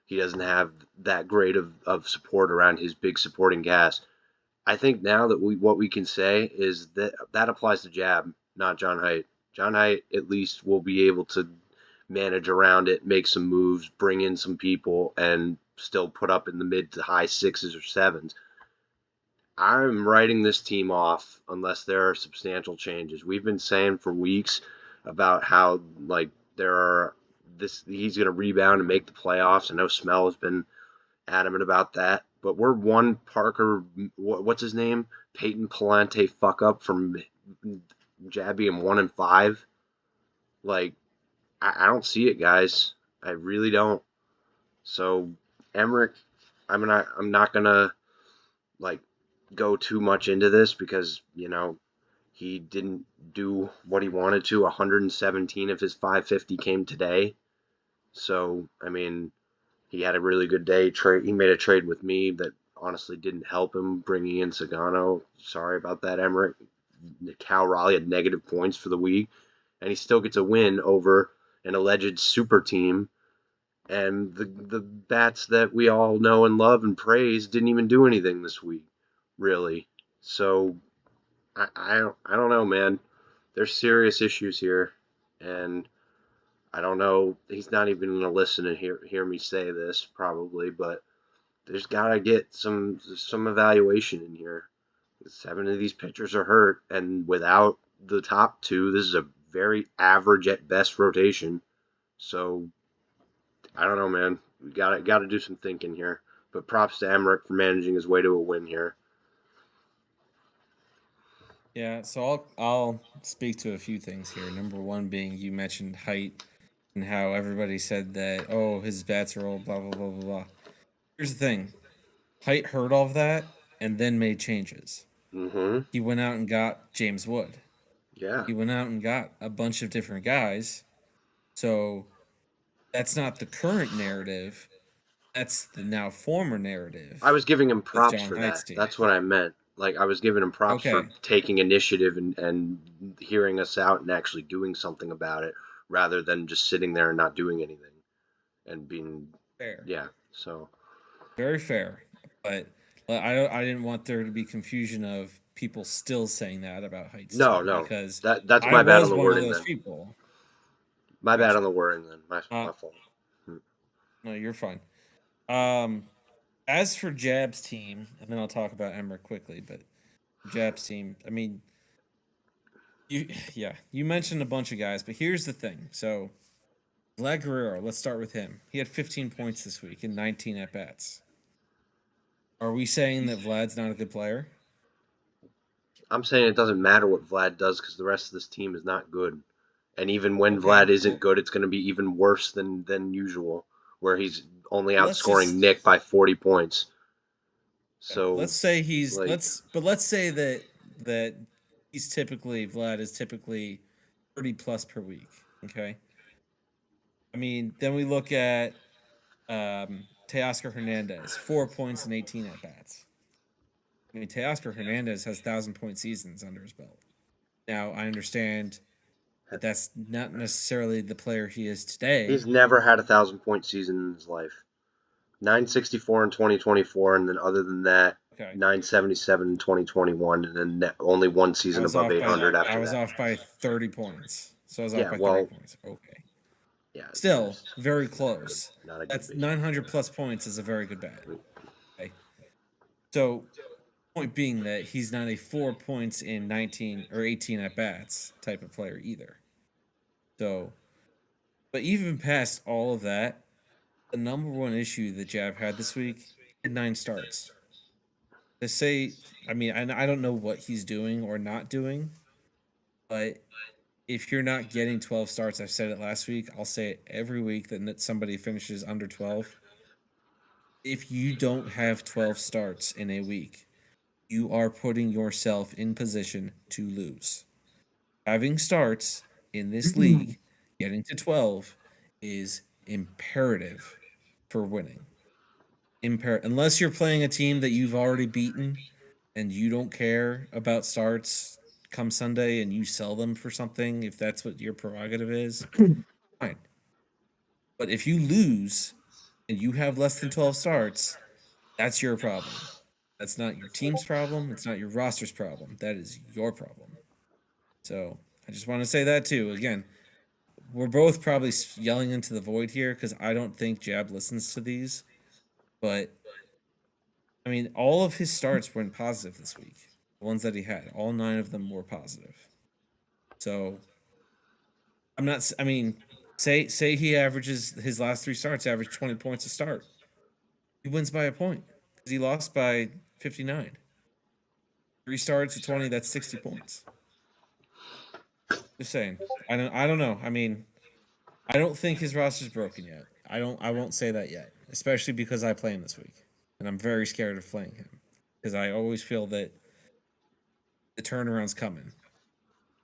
he doesn't have that great of support around his big supporting cast. I think now that what we can say is that applies to Jab, not John Height. John Height at least will be able to manage around it, make some moves, bring in some people, and still put up in the mid to high sixes or sevens. I'm writing this team off unless there are substantial changes. We've been saying for weeks about how like there are this he's going to rebound and make the playoffs. I know Smell has been adamant about that, but we're one Parker, what's his name, Peyton Palante fuck up from Jab being 1-5. Like I don't see it, guys. I really don't. So Emmerich, I'm not gonna like go too much into this because he didn't do what he wanted to. 117 of his 550 came today. So I mean, he had a really good day. He made a trade with me that honestly didn't help him bringing in Sagano. Sorry about that, Emmerich. Cal Raleigh had negative points for the week, and he still gets a win over an alleged super team. And the bats that we all know and love and praise didn't even do anything this week, really. So I don't know, man. There's serious issues here, and I don't know. He's not even going to listen and hear me say this probably, but there's got to get some evaluation in here. 7 of these pitchers are hurt, and without the top 2, this is a very average at best rotation. So I don't know, man. We got to do some thinking here. But props to Emmerich for managing his way to a win here. Yeah, so I'll speak to a few things here. Number one being you mentioned Height and how everybody said that, oh, his bats are old, blah, blah, blah, blah, blah. Here's the thing. Height heard all of that and then made changes. Mm-hmm. He went out and got James Wood. Yeah. He went out and got a bunch of different guys. So that's not the current narrative. That's the now former narrative. I was giving him props for that. That's what I meant. Like, I was giving him props for taking initiative and hearing us out and actually doing something about it rather than just sitting there and not doing anything and being fair. Yeah, so. Very fair. But I didn't want there to be confusion of people still saying that about Heights. No, because that's my bad on the wording then. People. My bad on the wording then. My fault. No, you're fine. As for Jab's team, and then I'll talk about Emmerich quickly, but Jab's team, I mean, you mentioned a bunch of guys, but here's the thing. So, Vlad Guerrero, let's start with him. He had 15 points this week in 19 at-bats. Are we saying that Vlad's not a good player? I'm saying it doesn't matter what Vlad does because the rest of this team is not good. And even when Vlad isn't good, it's going to be even worse than usual, where he's only outscoring Nick by 40 points. So let's say he's let's say that he's typically Vlad is typically 30 plus per week. Okay. I mean, then we look at Teoscar Hernandez, 4 points and 18 at bats. I mean, Teoscar Hernandez has 1,000-point seasons under his belt. Now, I understand that that's not necessarily the player he is today. He's never had a 1,000-point season in his life. 964 in 2024, and then other than that, 977 in 2021, and then only one season above 800 after that. I was off by 30 points. So I was off by 30 points. Okay. Yeah. Still, very close. That's 900 plus points is a very good bat. Okay. So, point being that he's not a 4 points in 19 or 18 at bats type of player either. So, but even past all of that, the number one issue that Jab had this week, 9 starts. To say, I mean, I don't know what he's doing or not doing, but if you're not getting 12 starts, I've said it last week, I'll say it every week that somebody finishes under 12. If you don't have 12 starts in a week, you are putting yourself in position to lose. Having starts in this league, getting to 12, is imperative for winning. Unless you're playing a team that you've already beaten and you don't care about starts come Sunday and you sell them for something, if that's what your prerogative is, fine. But if you lose and you have less than 12 starts, that's your problem. That's not your team's problem. It's not your roster's problem. That is your problem. So I just want to say that too. Again, we're both probably yelling into the void here because I don't think Jab listens to these. But I mean, all of his starts went positive this week. The ones that he had, all 9 of them were positive. So I'm not. I mean, say he averages his last 3 starts average 20 points a start. He wins by a point because he lost by 59. 3 starts at 20, that's 60 points. Just saying. I don't know. I mean, I don't think his roster's broken yet. I won't say that yet, especially because I play him this week. And I'm very scared of playing him. Because I always feel that the turnaround's coming.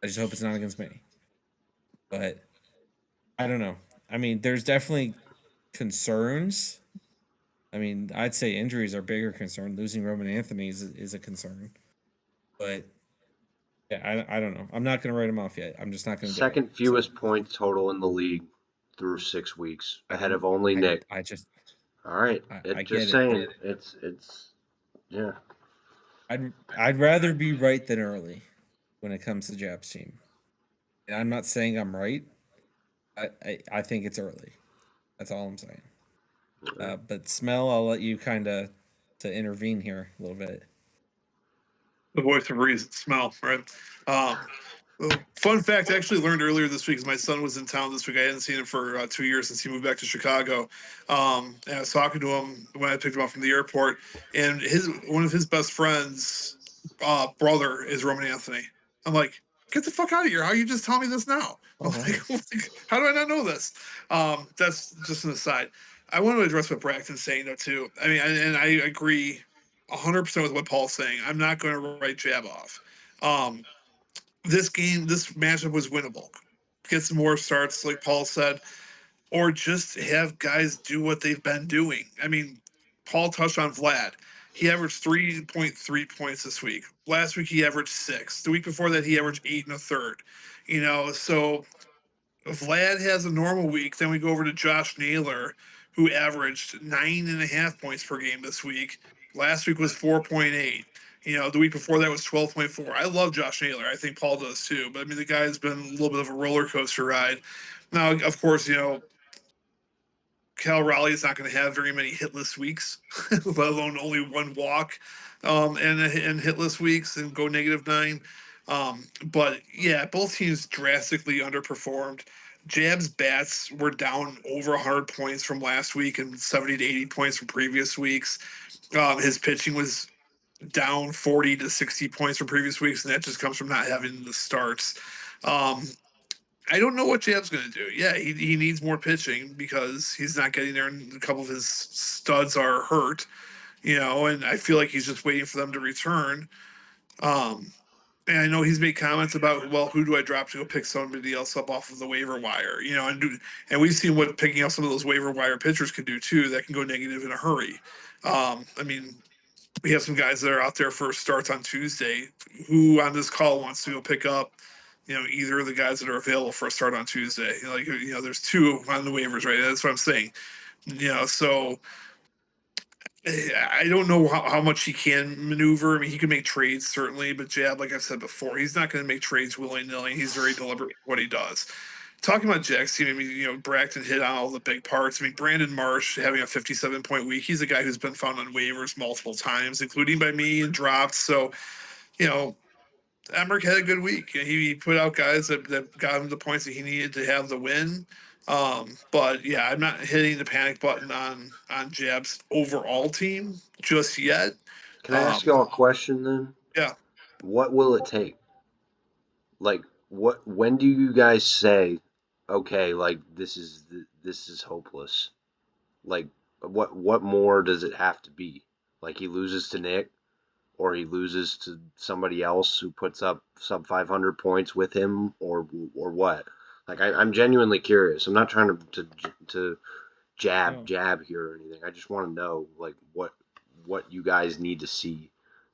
I just hope it's not against me. But I don't know. I mean, there's definitely concerns. I mean, I'd say injuries are bigger concern. Losing Roman Anthony is a concern. But yeah, I don't know. I'm not going to write him off yet. I'm just not going to do it. Second fewest points total in the league through 6 weeks, ahead of only Nick. I just. All right, I just get saying, it. it's yeah. I'd rather be right than early when it comes to Jab's team. And I'm not saying I'm right. I think it's early. That's all I'm saying. But Smell, I'll let you kind of to intervene here a little bit. The voice of reason, Smell, right? Fun fact I actually learned earlier this week because my son was in town this week. I hadn't seen him for 2 years since he moved back to Chicago. And I was talking to him when I picked him up from the airport. And one of his best friends' brother is Roman Anthony. I'm like, get the fuck out of here. How you just tell me this now? Oh, like, how do I not know this? That's just an aside. I want to address what Bracton's saying, though, too. I mean, and I agree 100% with what Paul's saying. I'm not going to write Jab off. This matchup was winnable. Get some more starts, like Paul said, or just have guys do what they've been doing. I mean, Paul touched on Vlad. He averaged 3.3 points this week. Last week he averaged 6. The week before that he averaged 8 1/3. So Vlad has a normal week. Then we go over to Josh Naylor, who averaged 9.5 points per game this week. Last week was 4.8. The week before that was 12.4. I love Josh Naylor. I think Paul does too. But I mean, the guy's been a little bit of a roller coaster ride. Now, of course, Cal Raleigh is not going to have very many hitless weeks, let alone only one walk, and hitless weeks and go -9. But yeah, both teams drastically underperformed. Jab's bats were down over 100 points from last week and 70 to 80 points from previous weeks. His pitching was down 40 to 60 points from previous weeks, and that just comes from not having the starts. I don't know what Jab's going to do. Yeah, he needs more pitching because he's not getting there, and a couple of his studs are hurt, and I feel like he's just waiting for them to return. And I know he's made comments about, well, who do I drop to go pick somebody else up off of the waiver wire, and we've seen what picking up some of those waiver wire pitchers can do too. That can go negative in a hurry. I mean, we have some guys that are out there for starts on Tuesday. Who on this call wants to go pick up, either of the guys that are available for a start on Tuesday? There's 2 on the waivers, right? That's what I'm saying. So I don't know how much he can maneuver. I mean, he can make trades certainly, but Jab, like I said before, he's not going to make trades willy nilly. He's very deliberate with what he does. Talking about Jack's team, I mean, Bracton hit on all the big parts. I mean, Brandon Marsh having a 57-point week. He's a guy who's been found on waivers multiple times, including by me, and dropped. So, Emmerich had a good week. He put out guys that got him the points that he needed to have the win. But yeah, I'm not hitting the panic button on Jab's overall team just yet. Can I ask y'all a question then? Yeah. What will it take? Like, when do you guys say, okay, like this is hopeless? Like, what more does it have to be? Like he loses to Nick, or he loses to somebody else who puts up sub 500 points with him, or what? Like I'm genuinely curious. I'm not trying to jab here or anything. I just want to know like what you guys need to see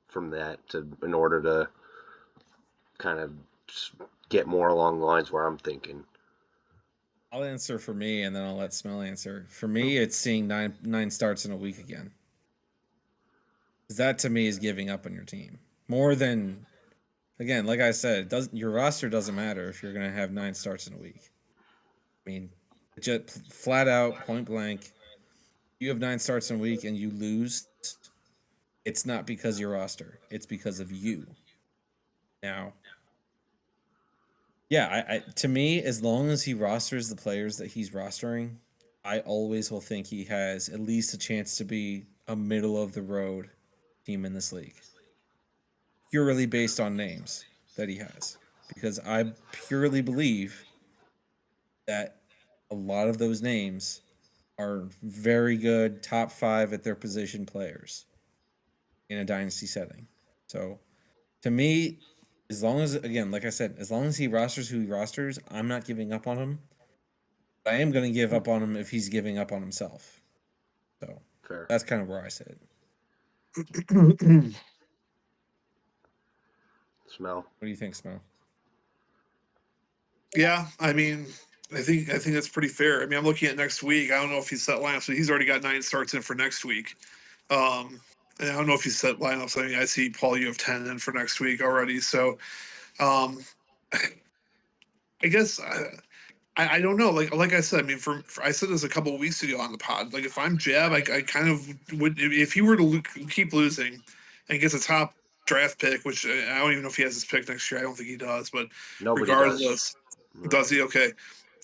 from that in order to kind of get more along the lines where I'm thinking. I'll answer for me, and then I'll let Smell answer. For me, it's seeing nine starts in a week again. 'Cause that to me is giving up on your team more than, again, like I said, your roster doesn't matter if you're going to have 9 starts in a week. I mean, just flat out, point blank, you have 9 starts in a week and you lose, it's not because of your roster. It's because of you. Now, yeah, I to me, as long as he rosters the players that he's rostering, I always will think he has at least a chance to be a middle of the road team in this league. Purely based on names that he has. Because I purely believe that a lot of those names are very good top 5 at their position players in a dynasty setting. So to me, as long as, again, like I said, as long as he rosters who he rosters, I'm not giving up on him. I am going to give up on him if he's giving up on himself. So Fair. that's kind of where I sit. Smell. What do you think, Smell? Yeah, I mean, I think that's pretty fair. I mean, I'm looking at next week. I don't know if he's set lineups, but he's already got 9 starts in for next week. And I don't know if he's set lineups. I mean, I see Paul, you have 10 in for next week already. So, I guess I don't know. Like I said, I mean, I said this a couple of weeks ago on the pod. Like if I'm Jab, I kind of would, if he were to keep losing and gets a top draft pick, which I don't even know if he has his pick next year. I don't think he does, but Nobody regardless, does. does he? Okay,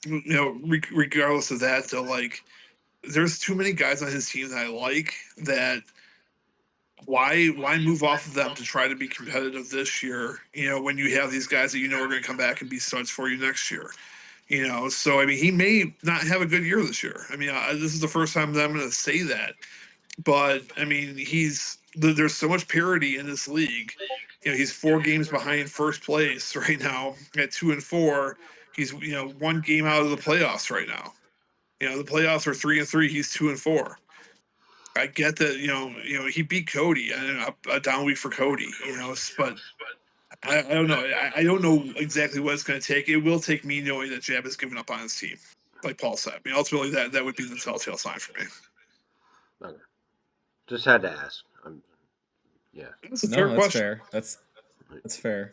you know, regardless of that, though, like there's too many guys on his team that I like that. Why move off of them to try to be competitive this year? You know, when you have these guys that you know are going to come back and be studs for you next year. You know, so I mean, he may not have a good year this year. I mean, this is the first time that I'm going to say that, but I mean, there's so much parity in this league. You know, he's 4 games behind first place right now at 2-4. He's 1 game out of the playoffs right now. You know, the playoffs are 3-3. He's 2-4. I get that. He beat Cody and a down week for Cody. But I don't know. I don't know exactly what it's going to take. It will take me knowing that Jab has given up on his team, like Paul said. I mean, ultimately, that would be the telltale sign for me. Okay. Just had to ask. Yeah. That's a No, fair that's question. fair. That's fair.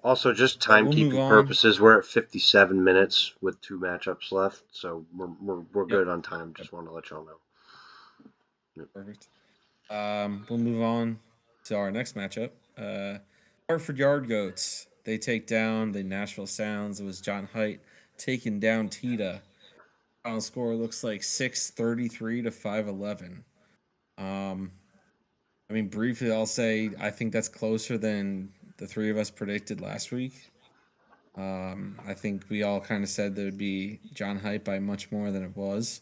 Also, just We'll move timekeeping on. purposes, we're at 57 minutes with 2 matchups left, so we're good on time. Just want to let y'all know. Yep. Perfect. We'll move on to our next matchup. Hartford Yard Goats. They take down the Nashville Sounds. It was John Height taking down Tita. Final score looks like 633 to 511. I mean, briefly, I'll say I think that's closer than the 3 of us predicted last week. I think we all kind of said that it would be John Height by much more than it was.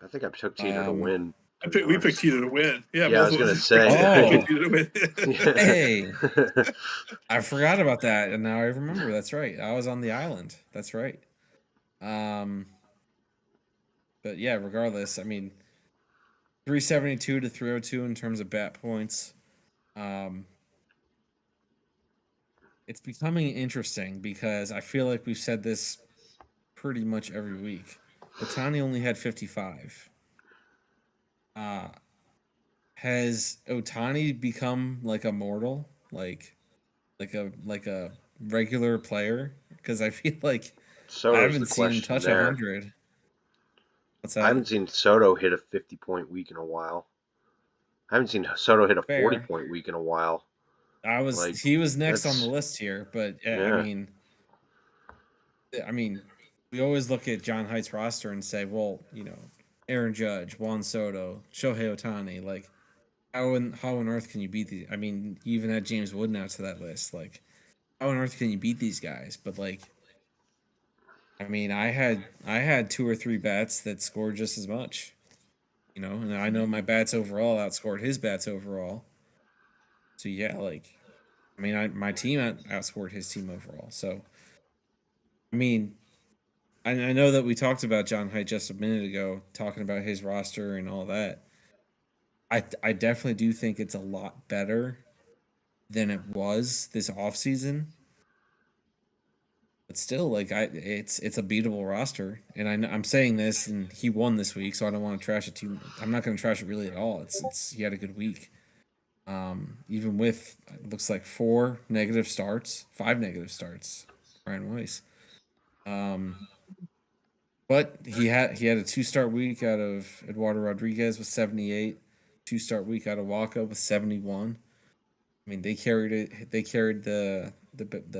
I think I took Tita to win. We picked Tita to win. Yeah, I was both gonna of us say. picked Tita to win. Hey, I forgot about that, and now I remember. That's right. I was on the island. That's right. But yeah, regardless, I mean, 372 to 302 in terms of bat points. It's becoming interesting because I feel like we've said this pretty much every week. Otani only had 55. Has Otani become like a mortal, like a regular player? Because I feel like I haven't seen him touch 100. What's that? I haven't seen Soto hit a 50-point week in a while. I haven't seen Soto hit a 40-point week in a while. He was next on the list here, but yeah. I mean, we always look at John Height's roster and say, well, Aaron Judge, Juan Soto, Shohei Otani, like how on earth can you beat these? I mean, you even had James Wood now to that list. Like, how on earth can you beat these guys? But like, I mean, I had 2 or 3 bats that scored just as much. And I know my bats overall outscored his bats overall. So yeah, like, I mean, my team outscored his team overall. So, I mean, I know that we talked about John Height just a minute ago, talking about his roster and all that. I definitely do think it's a lot better than it was this offseason. But still, like it's a beatable roster, and I'm saying this, and he won this week, so I don't want to trash it too. I'm not going to trash it really at all. It's he had a good week. Even with it looks like 5 negative starts. Brian Weiss. But he had a 2 start week out of Eduardo Rodriguez with 78, 2 start week out of Waka with 71. I mean, they carried it. They carried the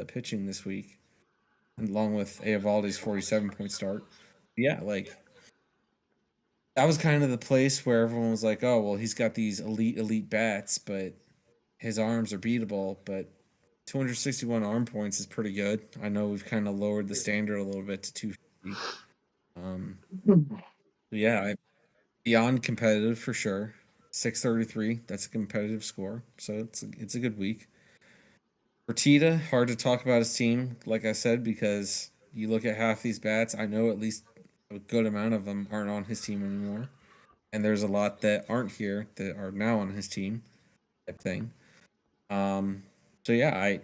pitching this week, along with Eovaldi's 47-point start. Yeah, like that was kind of the place where everyone was like, "Oh, well, he's got these elite bats, but his arms are beatable." But 261 arm points is pretty good. I know we've kind of lowered the standard a little bit to 250. Yeah, beyond competitive for sure. 633. That's a competitive score, so it's a good week. For Tita, hard to talk about his team, like I said, because you look at half these bats. I know at least a good amount of them aren't on his team anymore, and there's a lot that aren't here that are now on his team, type thing. So yeah,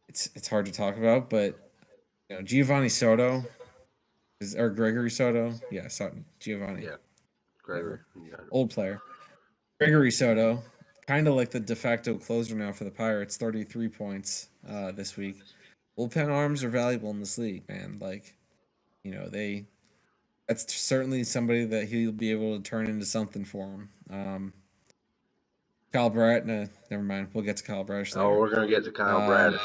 it's hard to talk about, but Giovanni Soto or Gregory Soto, yeah, Giovanni, Yeah, Gregory, old player. Gregory Soto, kind of like the de facto closer now for the Pirates, 33 points this week. Bullpen arms are valuable in this league, man. Like, that's certainly somebody that he'll be able to turn into something for him. Kyle Brett, never mind. We'll get to Kyle Bradish later. Oh, we're going to get to Kyle Bradish.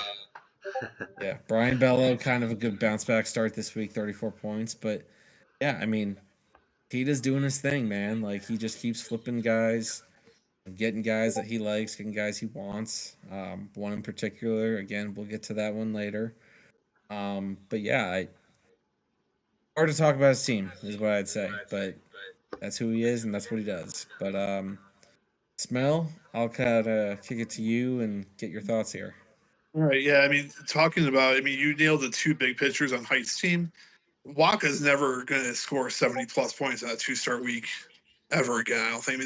Yeah, Brian Bello, kind of a good bounce back start this week, 34 points. But yeah, I mean, Tita's doing his thing, man. Like, he just keeps flipping guys, getting guys that he likes, getting guys he wants. One in particular, again, we'll get to that one later. But yeah, hard to talk about his team is what I'd say. But that's who he is and that's what he does. But Smell, I'll kind of kick it to you and get your thoughts here. All right, yeah. I mean, you nailed the two big pitchers on Height's team. Waka's never going to score 70 plus points on a 2 start week ever again. I don't think.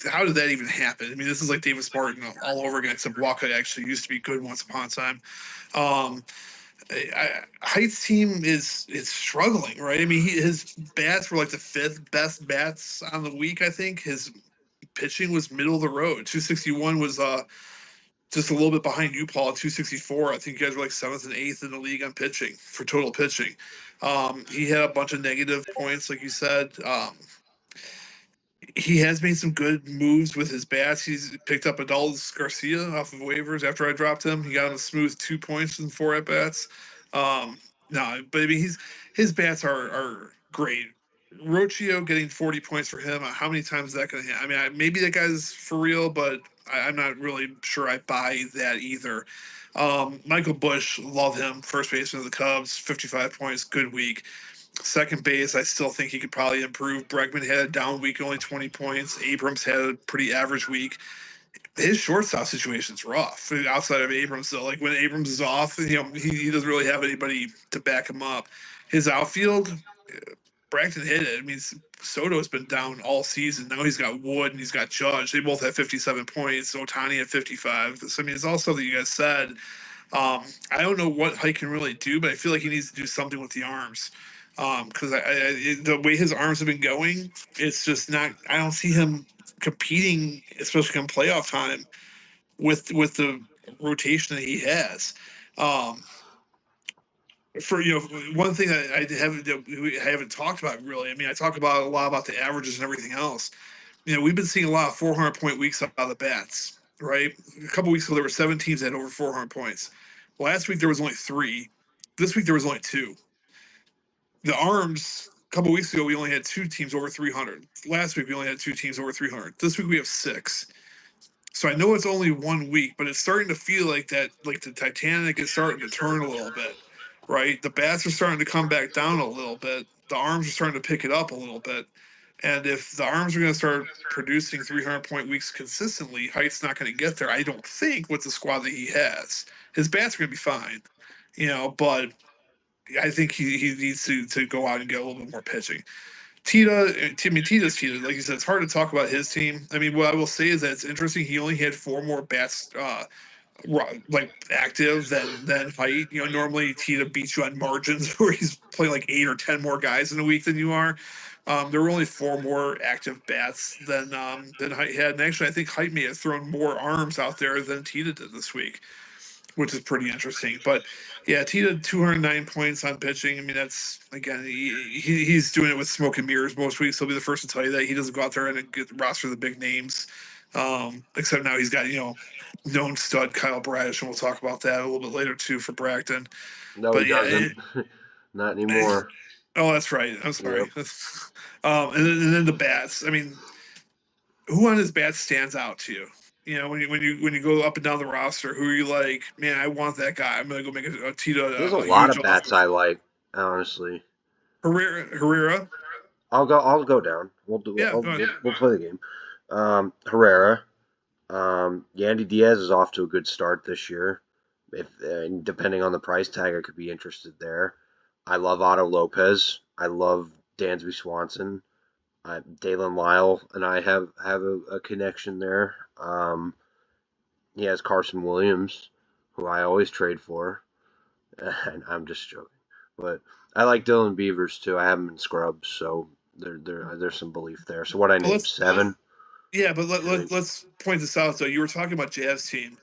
How did that even happen? I mean, this is like Davis Martin all over again, except Waka actually used to be good once upon a time. Height's team is struggling, right? I mean, his bats were like the 5th best bats on the week. I think his pitching was middle of the road. 261 was just a little bit behind you, Paul, at 264. I think you guys were like 7th and 8th in the league on pitching for total pitching. He had a bunch of negative points, like you said. He has made some good moves with his bats. He's picked up Adalys Garcia off of waivers after I dropped him. He got him a smooth 2 points in 4 at bats. No, but I mean, his bats are great. Rocchio getting 40 points for him. How many times is that going to happen? I mean, maybe that guy's for real, but I'm not really sure I buy that either. Michael Bush, love him. First baseman of the Cubs, 55 points, good week. Second base, I still think he could probably improve. Bregman had a down week, only 20 points. Abrams had a pretty average week. His shortstop situation's rough. Outside of Abrams, though, like when Abrams is off, he doesn't really have anybody to back him up. His outfield, Bracton hit it. I mean, Soto's been down all season. Now he's got Wood and he's got Judge. They both have 57 points. Ohtani at 55. So I mean, it's all stuff that you guys said. I don't know what Height can really do, but I feel like he needs to do something with the arms. Because the way his arms have been going, it's just not. I don't see him competing, especially in playoff time, with the rotation that he has. For one thing that I haven't talked about really. I mean, I talk about a lot about the averages and everything else. We've been seeing a lot of 400-point weeks out of the bats, right? A couple weeks ago, there were 7 teams that had over 400 points. Last week, there was only 3. This week, there was only 2. The arms, a couple weeks ago, we only had 2 teams over 300. Last week, we only had 2 teams over 300. This week, we have 6. So I know it's only 1 week, but it's starting to feel like that, like the Titanic is starting to turn a little bit, right? The bats are starting to come back down a little bit. The arms are starting to pick it up a little bit. And if the arms are going to start producing 300-point weeks consistently, Height's not going to get there, I don't think, with the squad that he has. His bats are going to be fine, but I think he needs to go out and get a little bit more pitching. Tita's Tita. Like you said, it's hard to talk about his team. I mean, what I will say is that it's interesting. He only had 4 more bats like active than height. Normally Tita beats you on margins where he's playing like 8 or 10 more guys in a week than you are. There were only 4 more active bats than Height had, and actually I think Height may have thrown more arms out there than Tita did this week, which is pretty interesting. But yeah, Tita 209 points on pitching. I mean, that's again he's doing it with smoke and mirrors most weeks. He'll be the first to tell you that he doesn't go out there and get the roster the big names. Except now he's got known stud Kyle Bradish, and we'll talk about that a little bit later too for Bracton. No, But he doesn't. Not anymore. Oh, that's right. I'm sorry. Yep. And then the bats. I mean, who on his bats stands out to you? When you go up and down the roster, who are you like? Man, I want that guy. I'm gonna go make a Tito There's a a lot huge of bats offer. I like, honestly. Herrera. I'll go down. We'll play the game. Herrera. Yandy Diaz is off to a good start this year. If depending on the price tag, I could be interested there. I love Otto Lopez. I love Dansby Swanson. Dalen Lyle and I have a connection there. He has Carson Williams, who I always trade for. And I'm just joking, but I like Dylan Beavers too. I have him in scrubs, so there's some belief there. So what I named 7. Yeah, but let's point this out though. You were talking about Jazz team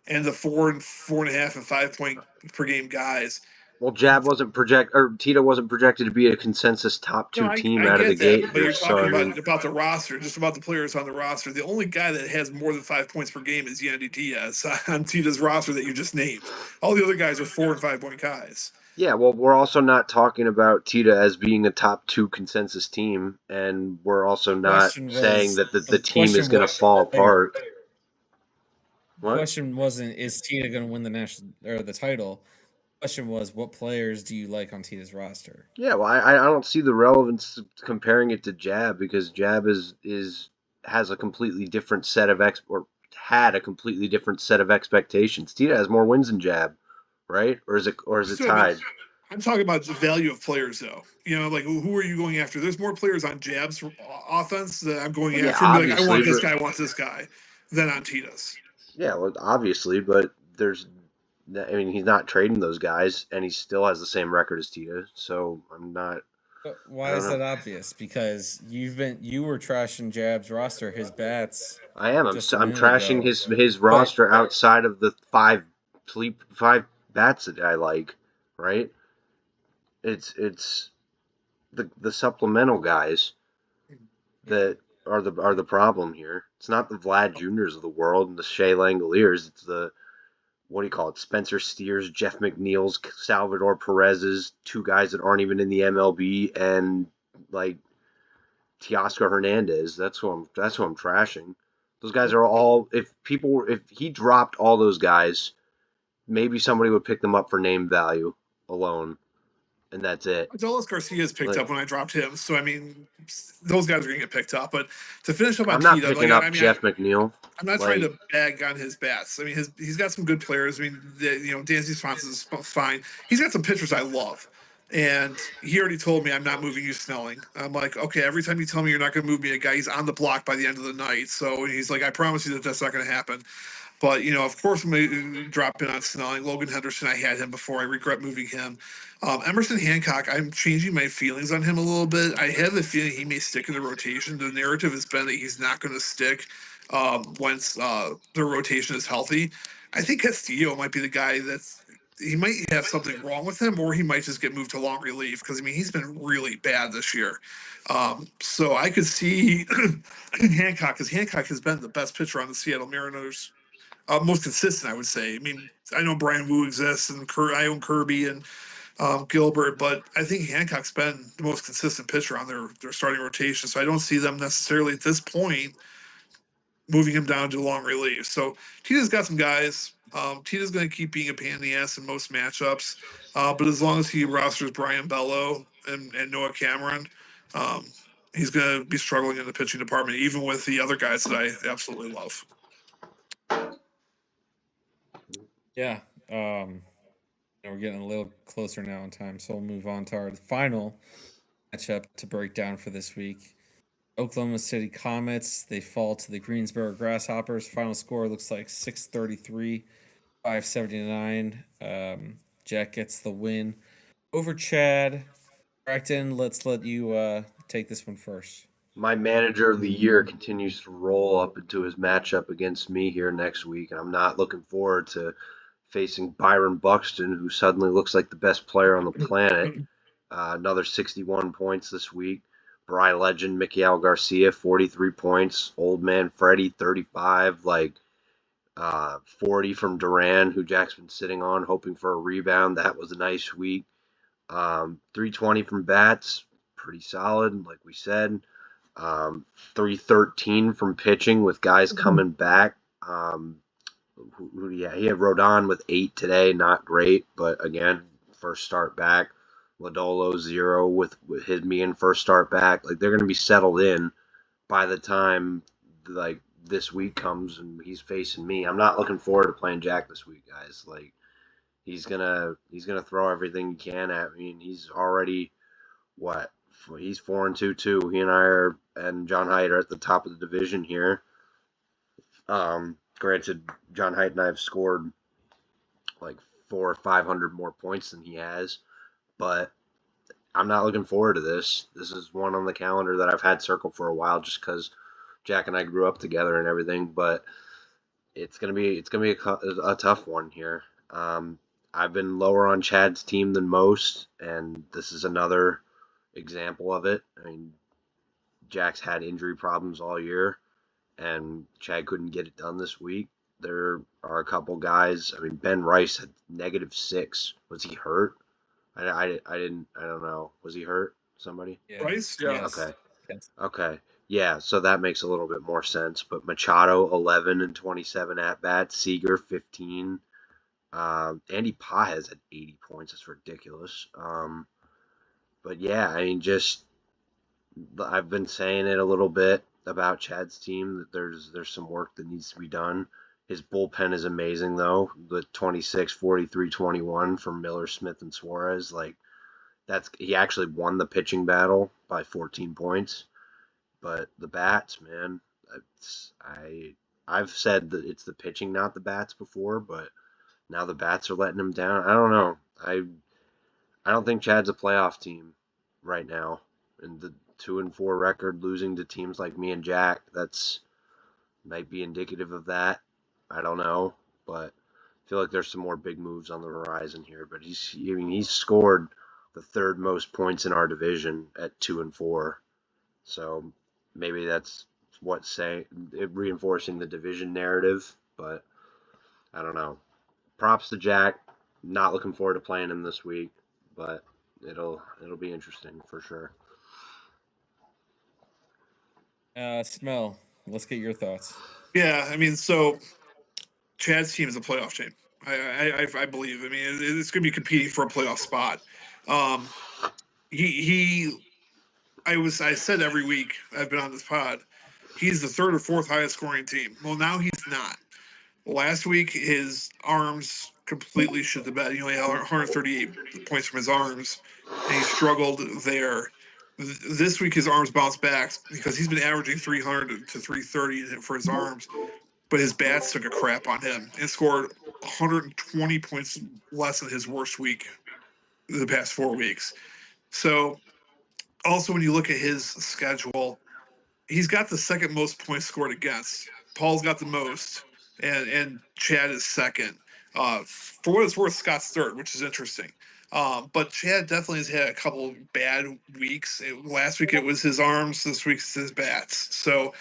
and the 4 and 4.5 and 5 point per game guys. Well, Tito wasn't projected to be a consensus top 2 team out of the get that, gate. but you're So, talking about the roster, just about the players on the roster. The only guy that has more than 5 points per game is Yandy Diaz on Tita's roster that you just named. All the other guys are 4 and 5 point guys. Yeah, well, we're also not talking about Tita as being a top 2 consensus team, and we're also not saying that the team is going to fall apart. The question wasn't, is Tita going to win the national or the title? The question was, what players do you like on Tita's roster? Yeah, well, I don't see the relevance of comparing it to Jab, because Jab has a completely different set of had a completely different set of expectations. Tita has more wins than Jab, right? Or is it tied? I'm talking about the value of players, though. Like who are you going after? There's more players on Jab's offense that I'm going after. Obviously, I want this guy, I want this guy, than on Tita's. Yeah, well, obviously, but he's not trading those guys, and he still has the same record as Tita. So I'm not. But why is that obvious? Because you were trashing Jab's roster, his bats. I am. I'm trashing his roster outside of the five bats that I like, right? It's the supplemental guys that are the problem here. It's not the Vlad Juniors of the world and the Shea Langoliers. It's the, what do you call it? Spencer Steers, Jeff McNeil's, Salvador Perez's, 2 guys that aren't even in the MLB, and like Teoscar Hernandez. That's who I'm trashing. Those guys are all. If he dropped all those guys, maybe somebody would pick them up for name value alone. And that's it. Adolis Garcia's picked up when I dropped him, so I mean, those guys are going to get picked up. But to finish up on I'm not picking up Jeff McNeil. I'm not trying to bag on his bats. I mean, he's got some good players. I mean, Dansby Swanson is fine. He's got some pitchers I love, and he already told me I'm not moving you, Snelling. I'm like, okay, every time you tell me you're not going to move me a guy, he's on the block by the end of the night. So he's like, I promise you that's not going to happen. But, of course, I'm going to drop in on Snelling. Logan Henderson, I had him before. I regret moving him. Emerson Hancock, I'm changing my feelings on him a little bit. I have the feeling he may stick in the rotation. The narrative has been that he's not going to stick once the rotation is healthy. I think Castillo might be the guy he might have something wrong with him, or he might just get moved to long relief, because, I mean, he's been really bad this year. So I could see Hancock, because Hancock has been the best pitcher on the Seattle Mariners. Most consistent, I would say. I mean, I know Brian Wu exists, and I own Kirby and Gilbert, but I think Hancock's been the most consistent pitcher on their starting rotation. So I don't see them necessarily at this point moving him down to long relief. So Tita's got some guys. Tita's going to keep being a pain in the ass in most matchups, but as long as he rosters Brian Bello and Noah Cameron, he's going to be struggling in the pitching department, even with the other guys that I absolutely love. Yeah. We're getting a little closer now in time, so we'll move on to our final matchup to break down for this week. Oklahoma City Comets, they fall to the Greensboro Grasshoppers. Final score looks like 633 579. Jack gets the win over Chad. Bracton, let's let you take this one first. My manager of the year continues to roll up into his matchup against me here next week. I'm not looking forward to facing Byron Buxton, who suddenly looks like the best player on the planet. Another 61 points this week. Bry legend Miguel Garcia, 43 points. Old man Freddie, 35. 40 from Duran, who Jack's been sitting on, hoping for a rebound. That was a nice week. 320 from Bats, pretty solid, like we said. 313 from pitching with guys coming back. He had Rodon with 8 today, not great, but again, first start back. Lodolo 0 with his being first start back. Like, they're going to be settled in by the time like this week comes and he's facing me. I'm not looking forward to playing Jack this week, guys. Like, he's gonna throw everything he can at me, and he's already what? He's 4-2 too. He and John Haidt are at the top of the division here. Granted, John Haidt and I have scored like 400 or 500 more points than he has, but I'm not looking forward to this. This is one on the calendar that I've had circled for a while, just because Jack and I grew up together and everything. But it's gonna be a tough one here. I've been lower on Chad's team than most, and this is another example of it. I mean, Jack's had injury problems all year, and Chad couldn't get it done this week. There are a couple guys. I mean, Ben Rice had -6. Was he hurt? I don't know. Was he hurt? Somebody? Yeah. Rice? Yeah. Okay. Yes. Okay. Yeah, so that makes a little bit more sense. But Machado, 11 and 27 at bats. Seager, 15. Andy Paez had 80 points. That's ridiculous. But yeah, I mean, I've been saying it a little bit about Chad's team that there's some work that needs to be done. His bullpen is amazing though. The 26, 43, 21 from Miller, Smith, and Suarez. Like, he actually won the pitching battle by 14 points. But the bats, man, I've said that it's the pitching, not the bats before, but now the bats are letting him down. I don't know. I don't think Chad's a playoff team right now. And the 2-4 record, losing to teams like me and Jack, that's might be indicative of that. I don't know, but I feel like there's some more big moves on the horizon here. But he's scored the third most points in our division at 2-4. So maybe that's reinforcing the division narrative, but I don't know. Props to Jack. Not looking forward to playing him this week, but it'll be interesting for sure. Smell. Let's get your thoughts. Yeah, I mean, so Chad's team is a playoff team. I believe. I mean, it's going to be competing for a playoff spot. I said every week I've been on this pod, he's the third or fourth highest scoring team. Well, now he's not. Last week, his arms completely shit the bed. He only had 138 points from his arms, and he struggled there. This week, his arms bounced back because he's been averaging 300 to 330 for his arms, but his bats took a crap on him and scored 120 points less than his worst week the past 4 weeks. So, also, when you look at his schedule, he's got the second most points scored against. Paul's got the most, and Chad is second. For what it's worth, Scott's third, which is interesting. But Chad definitely has had a couple bad weeks. Last week it was his arms. This week's his bats. So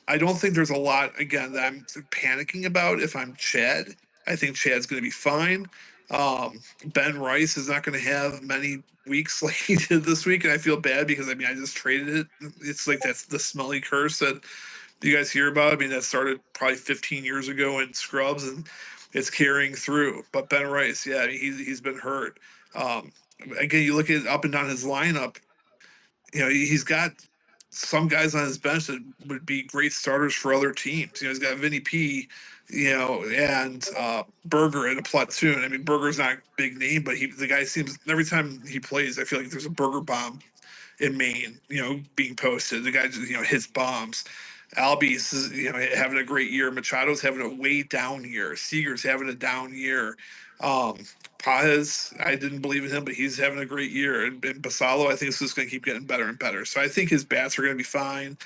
I don't think there's a lot, again, that I'm panicking about if I'm Chad. I think Chad's going to be fine. Ben Rice is not going to have many weeks like he did this week, and I feel bad because, I mean, I just traded it. It's like that's the smelly curse that you guys hear about. I mean, that started probably 15 years ago in Scrubs, and it's carrying through. But Ben Rice, yeah, he's been hurt. Again, you look at up and down his lineup, you know, he's got some guys on his bench that would be great starters for other teams. You know, he's got Vinny P, you know, and Berger in a platoon. I mean, Berger's not a big name, but the guy seems, every time he plays, I feel like there's a Berger bomb in Maine, you know, being posted. The guy just, you know, hits bombs. Albies is having a great year. Machado's having a way down year. Seager's having a down year. Paez, I didn't believe in him, but he's having a great year. And Basalo, I think, is just going to keep getting better and better. So I think his bats are going to be fine.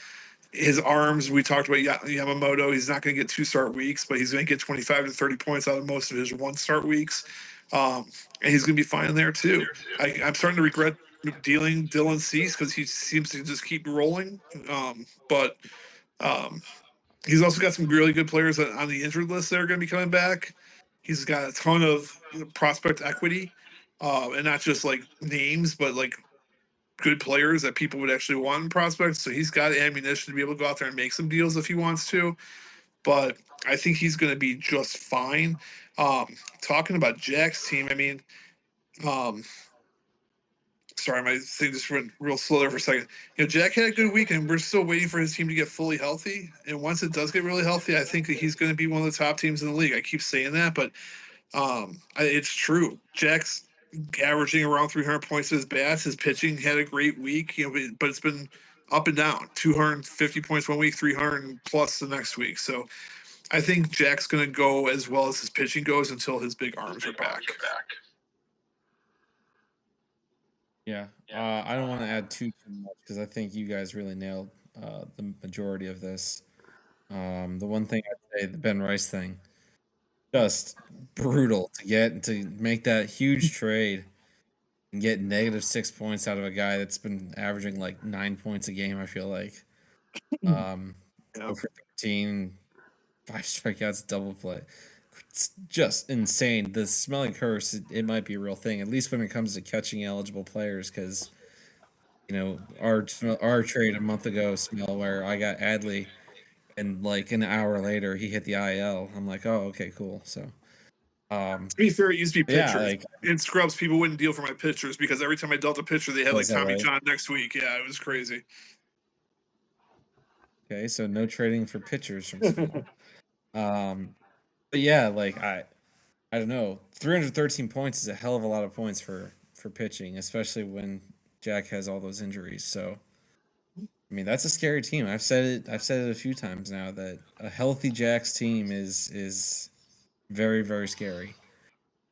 His arms, we talked about Yamamoto. He's not going to get 2 start weeks, but he's going to get 25 to 30 points out of most of his 1 start weeks. And he's going to be fine there too. I'm starting to regret dealing Dylan Cease because he seems to just keep rolling. But he's also got some really good players on the injured list that are going to be coming back. He's got a ton of prospect equity, and not just like names, but like good players that people would actually want in prospects. So he's got ammunition to be able to go out there and make some deals if he wants to. But I think he's going to be just fine. Talking about Jack's team, I mean, sorry, my thing just went real slow there for a second. Jack had a good week, and we're still waiting for his team to get fully healthy. And once it does get really healthy, I think that he's going to be one of the top teams in the league. I keep saying that, but it's true. Jack's averaging around 300 points to his bats. His pitching had a great week, but it's been up and down. 250 points one week, 300 plus the next week. So I think Jack's going to go as well as his pitching goes until his big arms are back. Yeah, I don't want to add too much because I think you guys really nailed the majority of this. The one thing I'd say, the Ben Rice thing, just brutal to make that huge trade and get -6 points out of a guy that's been averaging like 9 points a game. I feel like, Yeah. 0 for 13, 5 strikeouts, double play. It's just insane. The smelling curse, it might be a real thing, at least when it comes to catching eligible players, because our trade a month ago smell where I got Adley, and like an hour later he hit the IL. I'm like, oh, okay, cool. So, To be fair, it used to be yeah, pitchers. like In Scrubs, people wouldn't deal for my pitchers because every time I dealt a pitcher, they had like is that Tommy right? John next week. Yeah, it was crazy. Okay, so no trading for pitchers from small. But yeah, like I don't know. 313 points is a hell of a lot of points for pitching, especially when Jack has all those injuries. So, I mean, that's a scary team. I've said it. I've said it a few times now that a healthy Jack's team is very, very scary.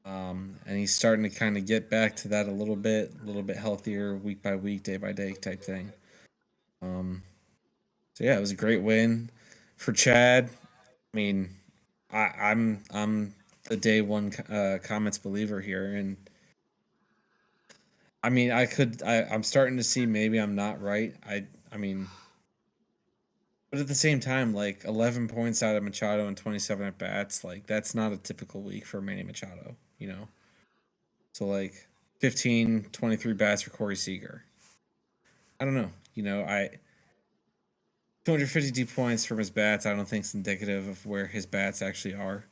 And he's starting to kind of get back to that a little bit healthier, week by week, day by day type thing. So yeah, it was a great win for Chad. I mean, I'm the day one comments believer here, and I mean, I'm starting to see maybe I'm not right. I mean, but at the same time, like 11 points out of Machado and 27 at bats, like that's not a typical week for Manny Machado, you know. So like 15, 23 bats for Corey Seager. I don't know, 250 points from his bats. I don't think is indicative of where his bats actually are.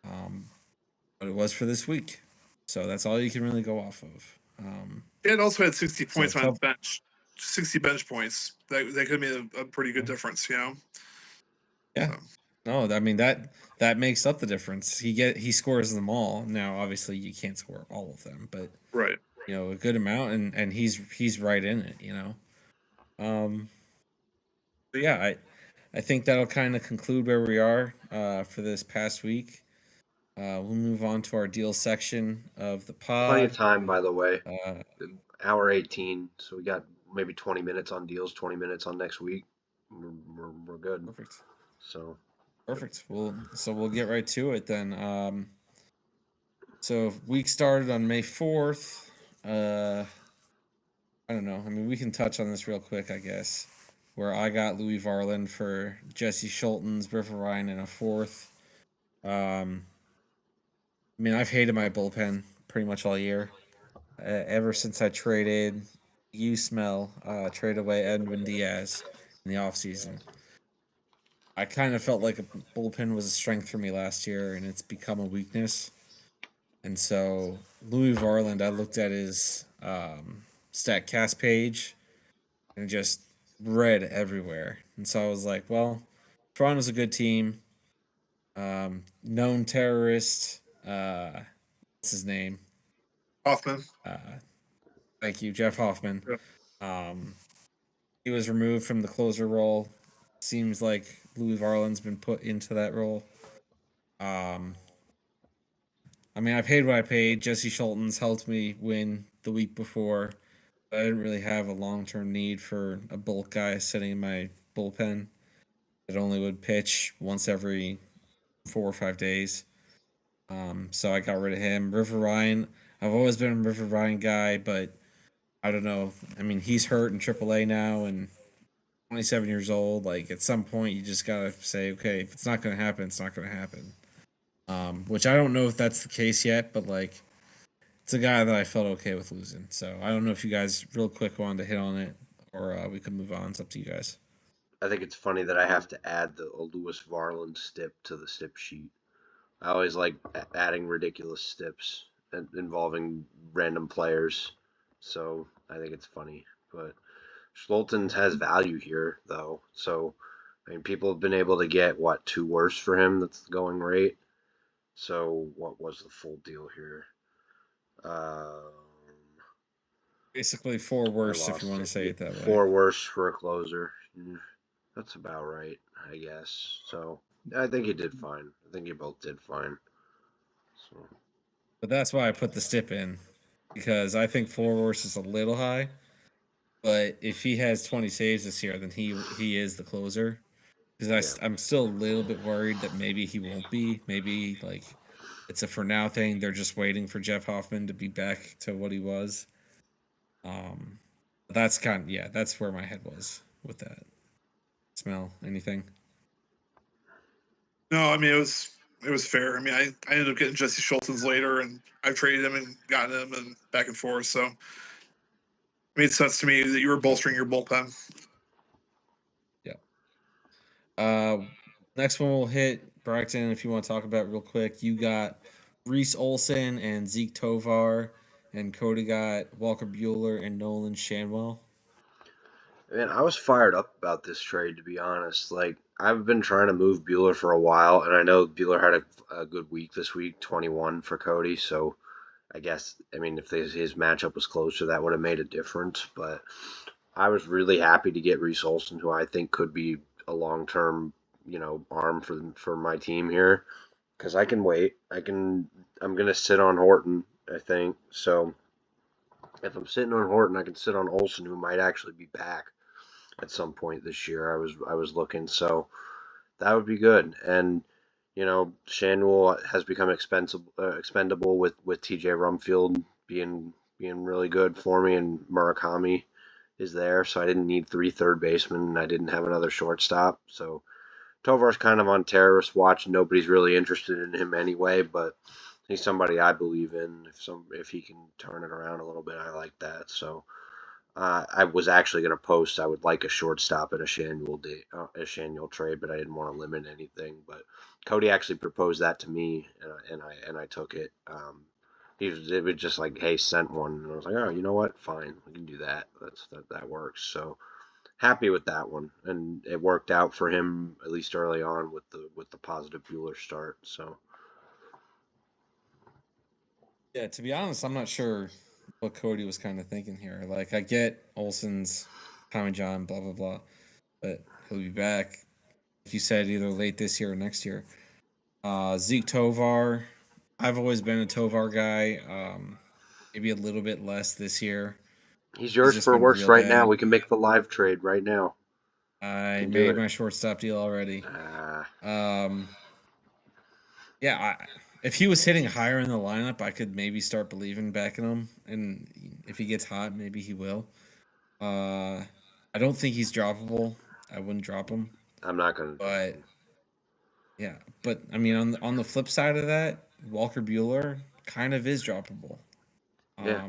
But it was for this week, so that's all you can really go off of. It also had 60 points on So his bench, 60 bench points. That could be a pretty good difference, yeah. So. No, I mean that makes up the difference. He scores them all. Now, obviously, you can't score all of them, but Right. a good amount, and he's right in it. But yeah, I think that'll kind of conclude where we are for this past week. We'll move on to our deal section of the pod. Plenty of time, by the way. Hour 18, so we got maybe 20 minutes on deals, 20 minutes on next week. We're good. Perfect. So perfect. We'll get right to it then. So week started on May 4th. I don't know. I mean, we can touch on this real quick, I guess. Where I got Louis Varland for Jesse Schultens, Griffin Ryan in a fourth. I mean, I've hated my bullpen pretty much all year. Ever since I traded trade away Edwin Diaz in the offseason. I kind of felt like a bullpen was a strength for me last year, and it's become a weakness. And so Louis Varland, I looked at his StatCast page and just red everywhere. And so I was like, well, Toronto's a good team. Known terrorist. What's his name? Hoffman. Thank you, Jeff Hoffman. Yeah. He was removed from the closer role Seems like Louis Varland's been put into that role. I mean, I paid what I paid. Jesse Schulten's helped me win the week before. I didn't really have a long term need for a bulk guy sitting in my bullpen. It only would pitch once every 4 or 5 days. So I got rid of him. River Ryan, I've always been a River Ryan guy, but I don't know. I mean, he's hurt in AAA now and 27 years old. Like at some point, you just gotta say, okay, if it's not gonna happen, it's not gonna happen. Which I don't know if that's the case yet, but like it's a guy that I felt okay with losing. So I don't know if you guys real quick wanted to hit on it or we could move on. It's up to you guys. I think it's funny that I have to add the Lewis Varland stip to the stip sheet. I always like adding ridiculous stips involving random players, so I think it's funny. But Schlotens has value here, though. So, I mean, people have been able to get what two worse for him. That's the going rate. So, what was the full deal here? Um, Basically, four I worse if lost you want to it. say it that way. Four worse for a closer. That's about right, I guess. So, I think he did fine. I think you both did fine. So. But that's why I put the stip in because I think four worse is a little high. But if he has 20 saves this year, then he is the closer. Because I'm still a little bit worried that maybe he won't be. Maybe like it's a for now thing. They're just waiting for Jeff Hoffman to be back to what he was. That's that's where my head was with that. Smell anything? No, I mean it was fair. I mean, I ended up getting Jesse Schultens later, and I traded him and gotten him and back and forth. So it made sense to me that you were bolstering your bullpen. Yeah. Next one we'll hit Bracton. If you want to talk about it real quick, you got Reese Olson and Zeke Tovar, and Cody got Walker Bueller and Nolan Shanwell. Man, I was fired up about this trade, to be honest. Like, I've been trying to move Bueller for a while, and I know Bueller had a good week this week, 21 for Cody. So I guess, I mean, if his matchup was closer, that would have made a difference. But I was really happy to get Reese Olson, who I think could be a long term, arm for my team here. Because I can wait. I'm going to sit on Horton, I think. So if I'm sitting on Horton, I can sit on Olson, who might actually be back at some point this year. I was looking, so that would be good. And Shanwell has become expendable with T.J. Rumfield being really good for me, and Murakami is there, so I didn't need three third basemen, and I didn't have another shortstop. So Tovar's kind of on terrorist watch. Nobody's really interested in him anyway, but he's somebody I believe in. If he can turn it around a little bit, I like that. So. I was actually going to post I would like a shortstop in a Shanuel trade, but I didn't want to limit anything. But Cody actually proposed that to me, and I took it. It was just like, hey, sent one, and I was like, oh, you know what? Fine, we can do that. That works. So happy with that one, and it worked out for him at least early on with the positive Bueller start. So. Yeah, to be honest, I'm not sure what Cody was kind of thinking here. Like, I get Olson's Tommy John, blah blah blah, but he'll be back, like you said, either late this year or next year. Zeke Tovar, I've always been a Tovar guy. Maybe a little bit less this year. He's yours just for been worse real right now. bad. We can make the live trade right now. I Can do made it. my shortstop deal already. Yeah, if he was hitting higher in the lineup, I could maybe start believing back in him. And if he gets hot, maybe he will. I don't think he's droppable. I wouldn't drop him. I'm not gonna. But yeah, but I mean, on the flip side of that, Walker Bueller kind of is droppable. Yeah.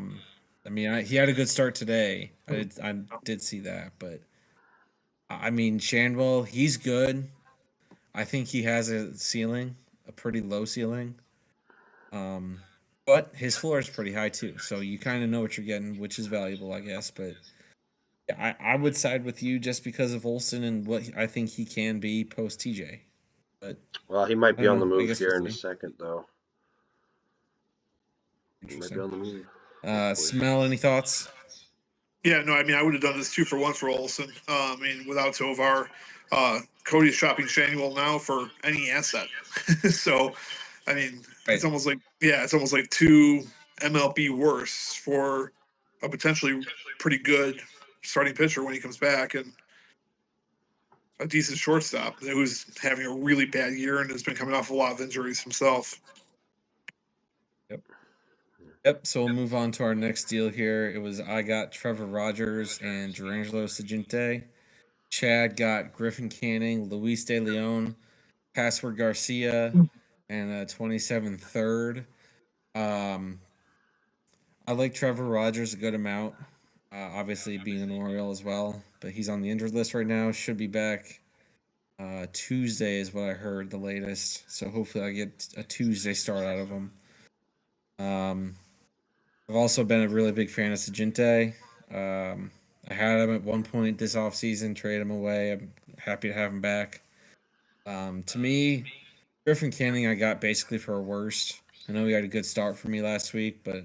I mean, he had a good start today. I did see that, but I mean, Shanwell, he's good. I think he has a ceiling, a pretty low ceiling. But his floor is pretty high too, so you kind of know what you're getting, which is valuable, I guess. But yeah, I would side with you just because of Olson and what I think he can be post TJ. But Well, he might I be don't on the know. I move guess here we'll in a see. second, though. He might be Interesting. on the move. Hopefully. Smell, any thoughts? Yeah, no, I mean, I would have done this 2-for-1 for Olsen. I mean, without Tovar, Cody's shopping Shanuel now for any asset. So, I mean, it's Right. almost like it's almost like two MLB worse for a potentially pretty good starting pitcher when he comes back, and a decent shortstop who's having a really bad year and has been coming off a lot of injuries himself. Yep. So we'll move on to our next deal here. I got Trevor Rogers and Durangelo Saginte. Chad got Griffin Canning, Luis De Leon, Password Garcia, and a 27 third. Um, I like Trevor Rogers a good amount. Obviously, being an Oriole as well, but he's on the injured list right now. Should be back Tuesday, is what I heard the latest. So hopefully, I get a Tuesday start out of him. I've also been a really big fan of Saginte. I had him at one point this offseason, trade him away. I'm happy to have him back. To me, Griffin Canning I got basically for a worst. I know he had a good start for me last week, but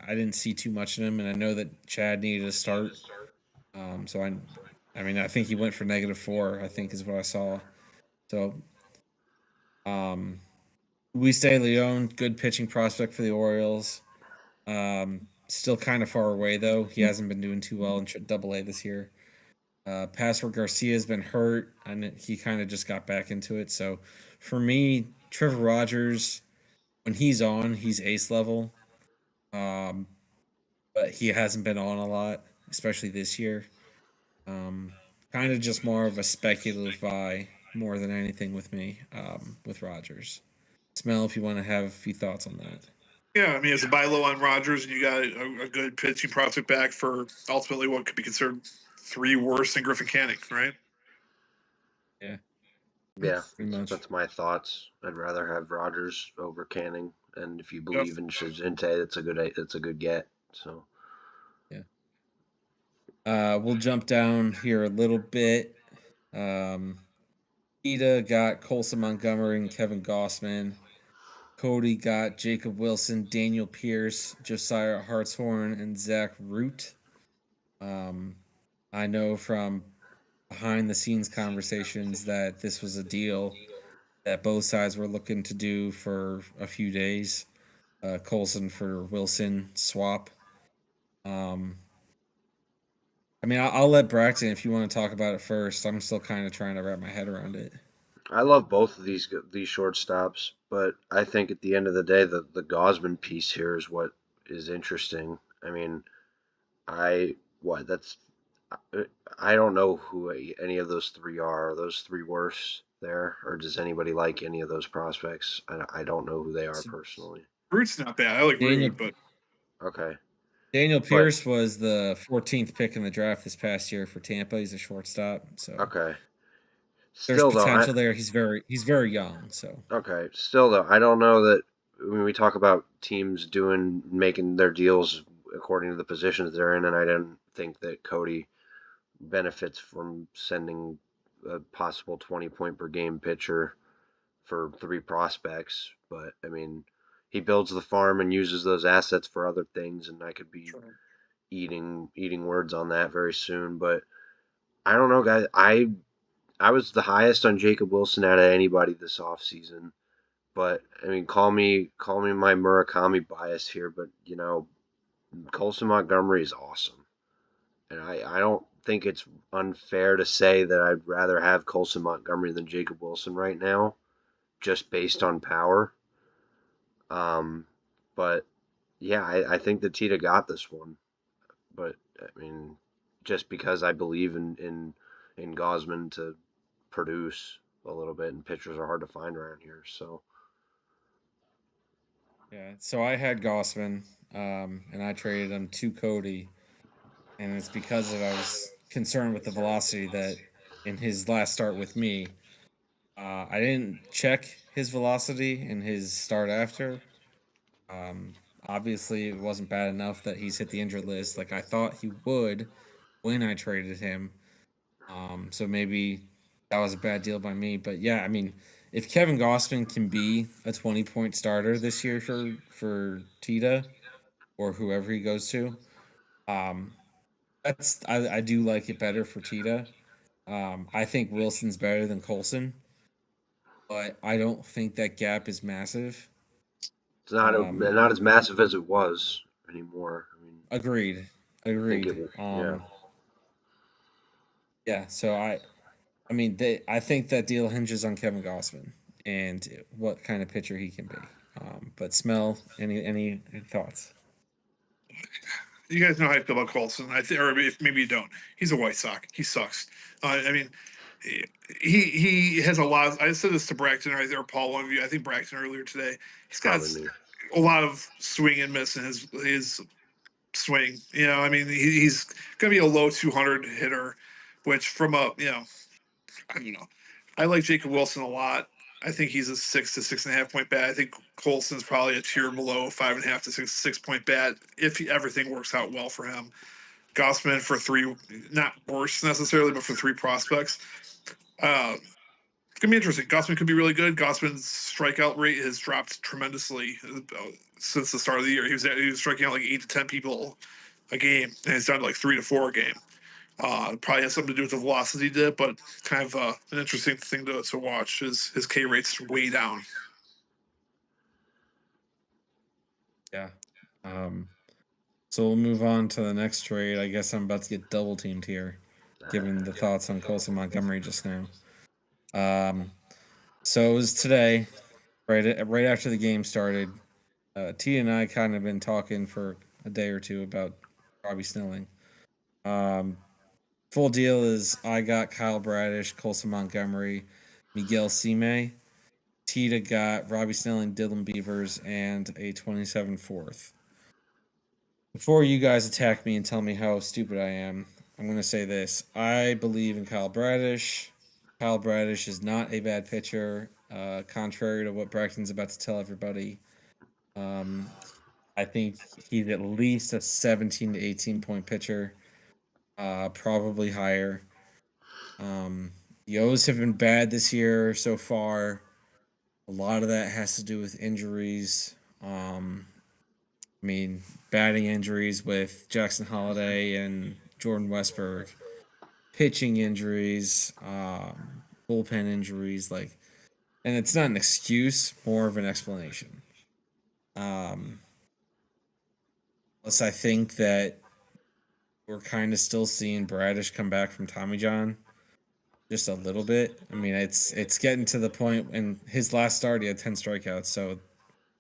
I didn't see too much in him, and I know that Chad needed a start. So I mean, I think he went for -4. I think is what I saw. So, um, Luis De Leon, good pitching prospect for the Orioles. Still kind of far away though. He hasn't been doing too well in Double A this year. Password Garcia has been hurt, and he kind of just got back into it. So, for me, Trevor Rogers, when he's on, he's ace level. Um, but he hasn't been on a lot, especially this year. Um, Kind of just more of a speculative buy more than anything with me with Rogers. Smell if you want to have a few thoughts on that. Yeah, I mean, it's a buy low on Rogers, and you got a good pitching prospect back for ultimately what could be considered 3 worse than Griffin Canning, right? Yeah, Yeah, pretty much. that's my thoughts. I'd rather have Rogers over Canning, and if you Yep. believe in Shizinte, that's a good get. So Yeah. We'll jump down here a little bit. Ida got Colson Montgomery and Kevin Gossman. Cody got Jacob Wilson, Daniel Pierce, Josiah Hartshorn, and Zach Root. I know from behind the scenes conversations that this was a deal that both sides were looking to do for a few days. Colson for Wilson swap. Um, I mean, I'll let Bracton if you want to talk about it first. I'm still kind of trying to wrap my head around it. I love both of these shortstops, but I think at the end of the day, the Gosman piece here is what is interesting. I mean, I what that's I don't know who any of those three are. Are those three worse there, or does anybody like any of those prospects? I don't know who they are So personally. Root's not bad. I like Daniel Root, but Okay, Daniel but Pierce was the 14th pick in the draft this past year for Tampa. He's a shortstop, so okay. there's Still though, potential there. He's very young, so still though, I don't know that when we talk about teams making their deals according to the positions they're in, and I didn't think that Cody benefits from sending a possible 20-point per game pitcher for three prospects. But I mean, he builds the farm and uses those assets for other things, and I could be eating words on that very soon. But I don't know, guys. I was the highest on Jacob Wilson out of anybody this offseason. But I mean, call me my Murakami bias here, but Colson Montgomery is awesome. And I don't think it's unfair to say that I'd rather have Colson Montgomery than Jacob Wilson right now, just based on power. But yeah, I think that Tita got this one. But I mean, just because I believe in Gosman to produce a little bit, and pitchers are hard to find around here. So yeah. So I had Gossman, and I traded him to Cody, and it's because I was concerned with the velocity that in his last start with me. I didn't check his velocity in his start after. Um, Obviously, it wasn't bad enough that he's hit the injured list like I thought he would when I traded him. So maybe that was a bad deal by me. But yeah, I mean, if Kevin Gossman can be a 20-point starter this year for Tita or whoever he goes to, um, I do like it better for Tita. I think Wilson's better than Colson, but I don't think that gap is massive. It's not as massive as it was anymore. I mean, Agreed. I think Agreed. it. Yeah. Yeah. So I think that deal hinges on Kevin Gossman and what kind of pitcher he can be. But Smell, any thoughts? You guys know how I feel about Colson. I think, or if maybe you don't. He's a White Sox. He sucks. I mean, he has a lot. I said this to Bracton or Paul, one of you. I think Bracton earlier today. He's got a lot of swing and miss in his swing. I mean, he's going to be a low 200 hitter, which from a I don't know. I like Jacob Wilson a lot. I think he's a 6 to 6.5 point bat. I think Colson's probably a tier below 5.5 to 6 point bat if everything works out well for him. Gossman for 3, not worse necessarily, but for 3 prospects. It's gonna be interesting. Gossman could be really good. Gossman's strikeout rate has dropped tremendously since the start of the year. He was striking out like 8 to 10 people a game, and it's down to like 3 to 4 a game. Probably has something to do with the velocity dip, but kind of an interesting thing to watch is his K rate's way down. Yeah. So we'll move on to the next trade. I guess I'm about to get double teamed here, given the thoughts on Colson Montgomery just now. So it was today, right after the game started. T and I kind of been talking for a day or two about Robbie Snelling. Full deal is I got Kyle Bradish, Colson Montgomery, Miguel Cime. Tita got Robbie Snelling, Dylan Beavers, and a 27 fourth. Before you guys attack me and tell me how stupid I am, I'm going to say this. I believe in Kyle Bradish. Kyle Bradish is not a bad pitcher, contrary to what Bracton's about to tell everybody. I think he's at least a 17 to 18 point pitcher, probably higher. The O's have been bad this year so far. A lot of that has to do with injuries. Batting injuries with Jackson Holliday and Jordan Westberg, pitching injuries, bullpen injuries, and it's not an excuse, more of an explanation. Plus, I think that we're kind of still seeing Bradish come back from Tommy John, just a little bit. It's getting to the point. In his last start, he had 10 strikeouts, so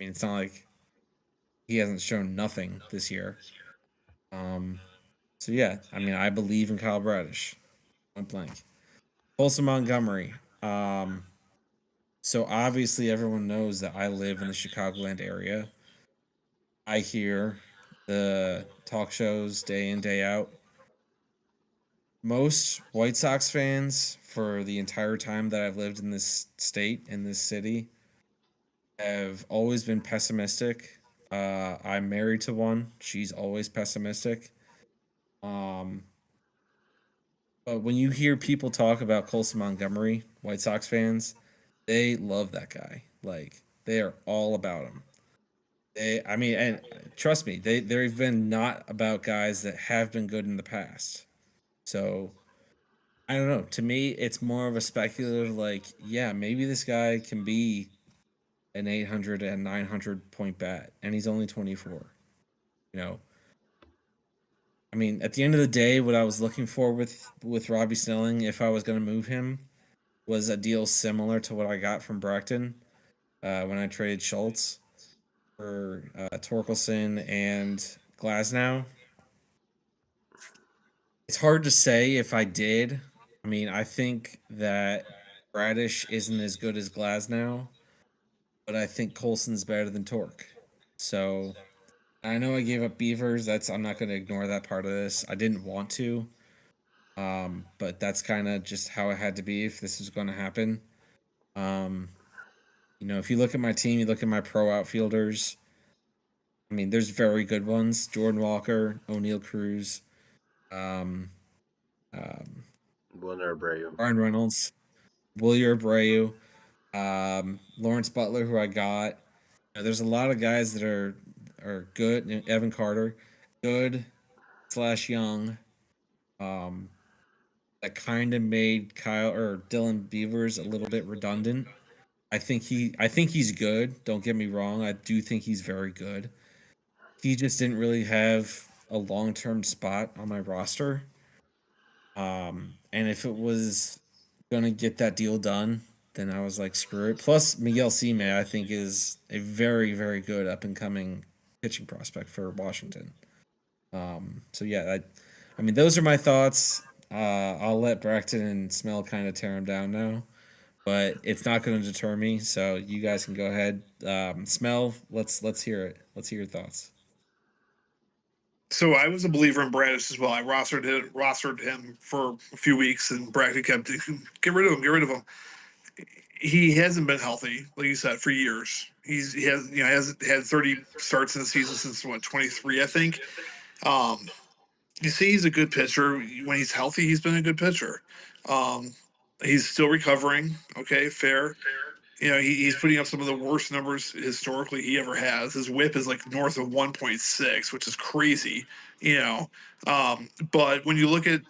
it's not like he hasn't shown nothing this year. So yeah, I believe in Kyle Bradish. Point blank. Colson Montgomery. So obviously everyone knows that I live in the Chicagoland area. I hear the talk shows day in, day out. Most White Sox fans, for the entire time that I've lived in this state, in this city, have always been pessimistic. I'm married to one. She's always pessimistic. But when you hear people talk about Colson Montgomery, White Sox fans, they love that guy. Like, they are all about him. And trust me, they've been not about guys that have been good in the past. So I don't know. To me, it's more of a speculative, yeah, maybe this guy can be an 800 and 900 point bat, and he's only 24. At the end of the day, what I was looking for with Robbie Snelling, if I was going to move him, was a deal similar to what I got from Bracton when I traded Schultz for Torkelson and Glasnow. It's hard to say if I did. I think that Bradish isn't as good as Glasnow, but I think Colson's better than Torque. So I know I gave up Beavers. I'm not going to ignore that part of this. I didn't want to, but that's kind of just how it had to be if this was going to happen. If you look at my team, you look at my pro outfielders. There's very good ones: Jordan Walker, O'Neal Cruz, Wilner Abreu, Brian Reynolds, Wilyer Abreu, Lawrence Butler, who I got. There's a lot of guys that are good. Evan Carter, good / young. Um, that kind of made Kyle or Dylan Beavers a little bit redundant. I think he's good. Don't get me wrong. I do think he's very good. He just didn't really have a long term spot on my roster. And if it was gonna get that deal done, then I was like, screw it. Plus, Miguel Sime, I think, is a very, very good up and coming pitching prospect for Washington. So yeah, I mean, those are my thoughts. I'll let Bracton and Smell kind of tear him down now, but it's not going to deter me. So you guys can go ahead. Smell, let's hear it. Let's hear your thoughts. So I was a believer in Bradish as well. I rostered him for a few weeks, and Bracton kept get rid of him, get rid of him. He hasn't been healthy, like you said, for years. He has hasn't had 30 starts in the season since what 23, I think. Um, you see, he's a good pitcher when he's healthy. He's been a good pitcher. Um, he's still recovering. Okay, fair. He's putting up some of the worst numbers historically he ever has. His WHIP is like north of 1.6, which is crazy. You know, but when you look at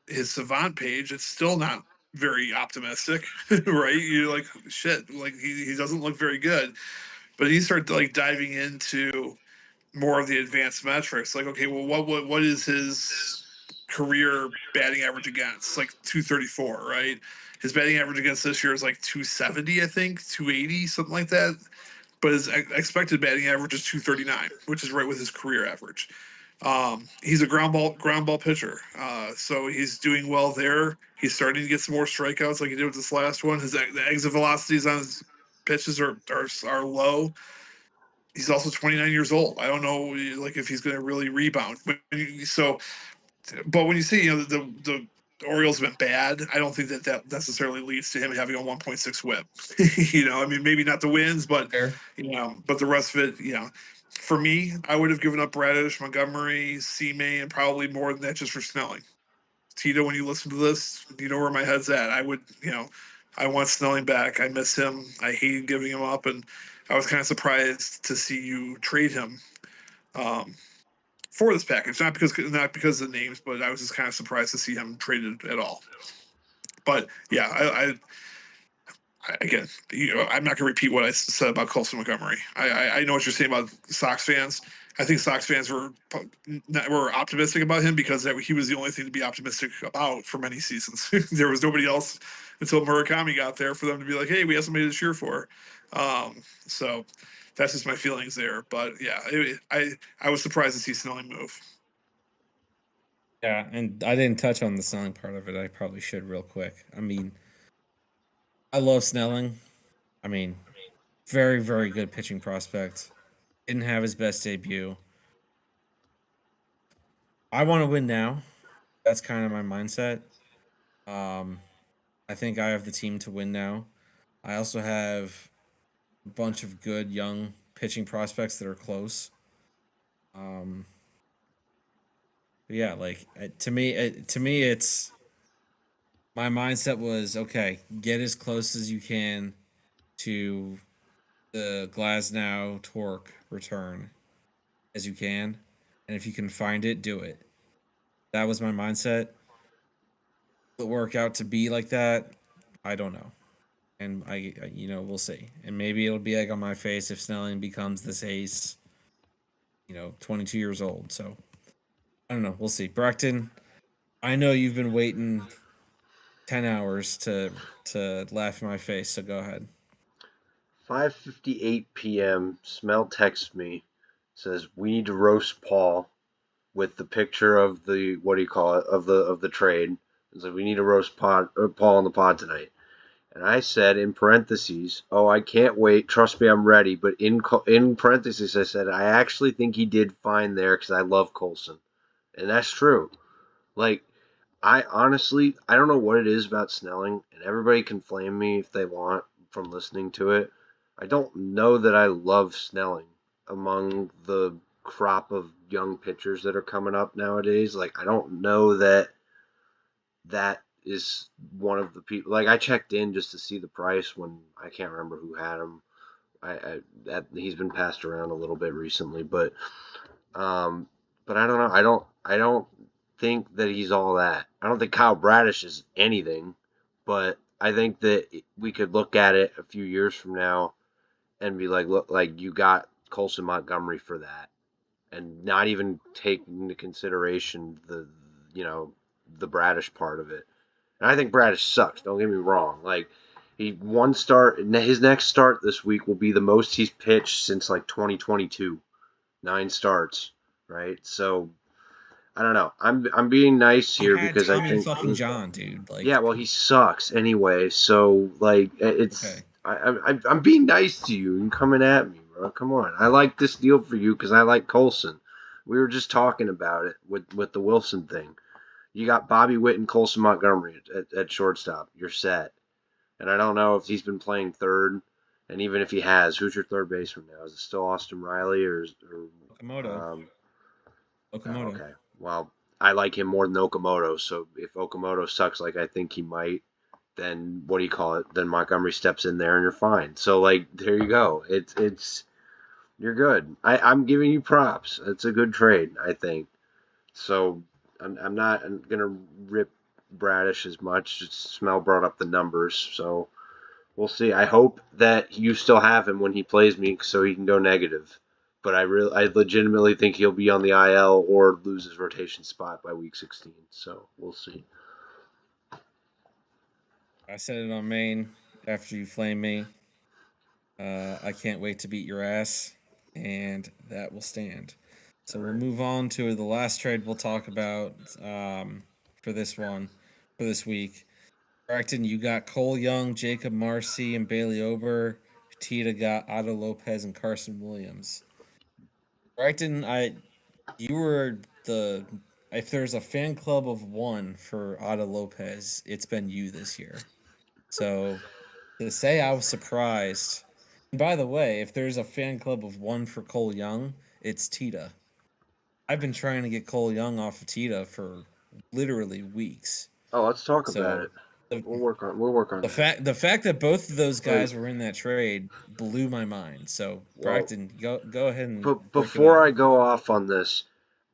his Savant page, it's still not very optimistic, right? You're like, shit, like he doesn't look very good. But you start like diving into more of the advanced metrics. Like, okay, well, what is his career batting average against? Like 234, right? His batting average against this year is like 270, I think, 280, something like that. But his expected batting average is 239, which is right with his career average. He's a ground ball pitcher, so he's doing well there. He's starting to get some more strikeouts, like he did with this last one. The exit velocities on his pitches are low. He's also 29 years old. I don't know, like if he's going to really rebound. But when you see, the Orioles have been bad, I don't think that necessarily leads to him having a 1.6 WHIP. I mean, maybe not the wins, but Fair. but the rest of it, for me, I would have given up Radish, Montgomery, May, and probably more than that just for Snelling. Tito, when you listen to this, you know where my head's at. I want Snelling back. I miss him. I hated giving him up, and I was kind of surprised to see you trade him um, for this package. Not because of the names, but I was just kind of surprised to see him traded at all. But yeah, again, I'm not going to repeat what I said about Colson Montgomery. I know what you're saying about Sox fans. I think Sox fans were optimistic about him because he was the only thing to be optimistic about for many seasons. There was nobody else until Murakami got there for them to be like, hey, we have somebody to cheer for. So that's just my feelings there. But yeah, I was surprised to see Snelling move. Yeah, and I didn't touch on the Snelling part of it. I probably should real quick. I mean, I love Snelling. I mean, very, very good pitching prospect. Didn't have his best debut. I want to win now. That's kind of my mindset. Um, I think I have the team to win now. I also have a bunch of good young pitching prospects that are close. Um, but yeah, like to me, it's my mindset was okay. Get as close as you can to the Glasnow torque return as you can, and if you can find it, do it. That was my mindset. Will it work out to be like that? I don't know. And we'll see. And maybe it'll be egg on my face if Snelling becomes this ace, 22 years old. So I don't know. We'll see. Bracton, I know you've been waiting 10 hours to laugh in my face. So go ahead. 5:58 p.m. Smell texts me, says we need to roast Paul with the picture of the what do you call it of the trade. It's like we need to roast Paul on the pod tonight. And I said in parentheses, "Oh, I can't wait. Trust me, I'm ready." But in parentheses, I said I actually think he did fine there because I love Colson, and that's true. Like I honestly, I don't know what it is about Snelling, and everybody can flame me if they want from listening to it. I don't know that I love Snelling among the crop of young pitchers that are coming up nowadays. Like I don't know that is one of the people. Like I checked in just to see the price when I can't remember who had him. He's been passed around a little bit recently, um, but I don't know. I don't think that he's all that. I don't think Kyle Bradish is anything, but I think that we could look at it a few years from now and be like, look, like you got Colson Montgomery for that, and not even take into consideration the Bradish part of it. And I think Bradish sucks. Don't get me wrong. Like he one start, his next start this week will be the most he's pitched since like 2022, 9 starts, right? So I don't know. I'm being nice He here had because I Tommy think fucking John, dude. yeah, Like, well he sucks anyway. So like okay. it's I'm being nice to you and coming at me, bro. Come on. I like this deal for you because I like Colson. We were just talking about it with the Wilson thing. You got Bobby Witt and Colson Montgomery at shortstop. You're set. And I don't know if he's been playing third. And even if he has, who's your third baseman now? Is it still Austin Riley Okamoto. Okamoto. okay. Well, I like him more than Okamoto. So if Okamoto sucks like I think he might, then what do you call it? Then Montgomery steps in there and you're fine. So like there you go. It's you're good. I'm giving you props. It's a good trade, I think. So I'm not gonna rip Bradish as much. Smell brought up the numbers, so we'll see. I hope that you still have him when he plays me, so he can go negative. But I legitimately think he'll be on the IL or lose his rotation spot by week 16. So we'll see. I said it on Maine after you flame me. I can't wait to beat your ass, and that will stand. So we'll move on to the last trade we'll talk about for this week. Bracton, you got Cole Young, Jacob Marcy, and Bailey Ober. Tita got Otto Lopez and Carson Williams. Bracton, you were the if there's a fan club of one for Otto Lopez, it's been you this year. So to say I was surprised. And by the way, if there's a fan club of one for Cole Young, it's Tita. I've been trying to get Cole Young off of Tita for literally weeks. Oh, let's talk about So it. the, We'll work on that. the fact that both of those Wait, guys were in that trade blew my mind. So well, Bracton, go ahead and but break it before on. I go off on this,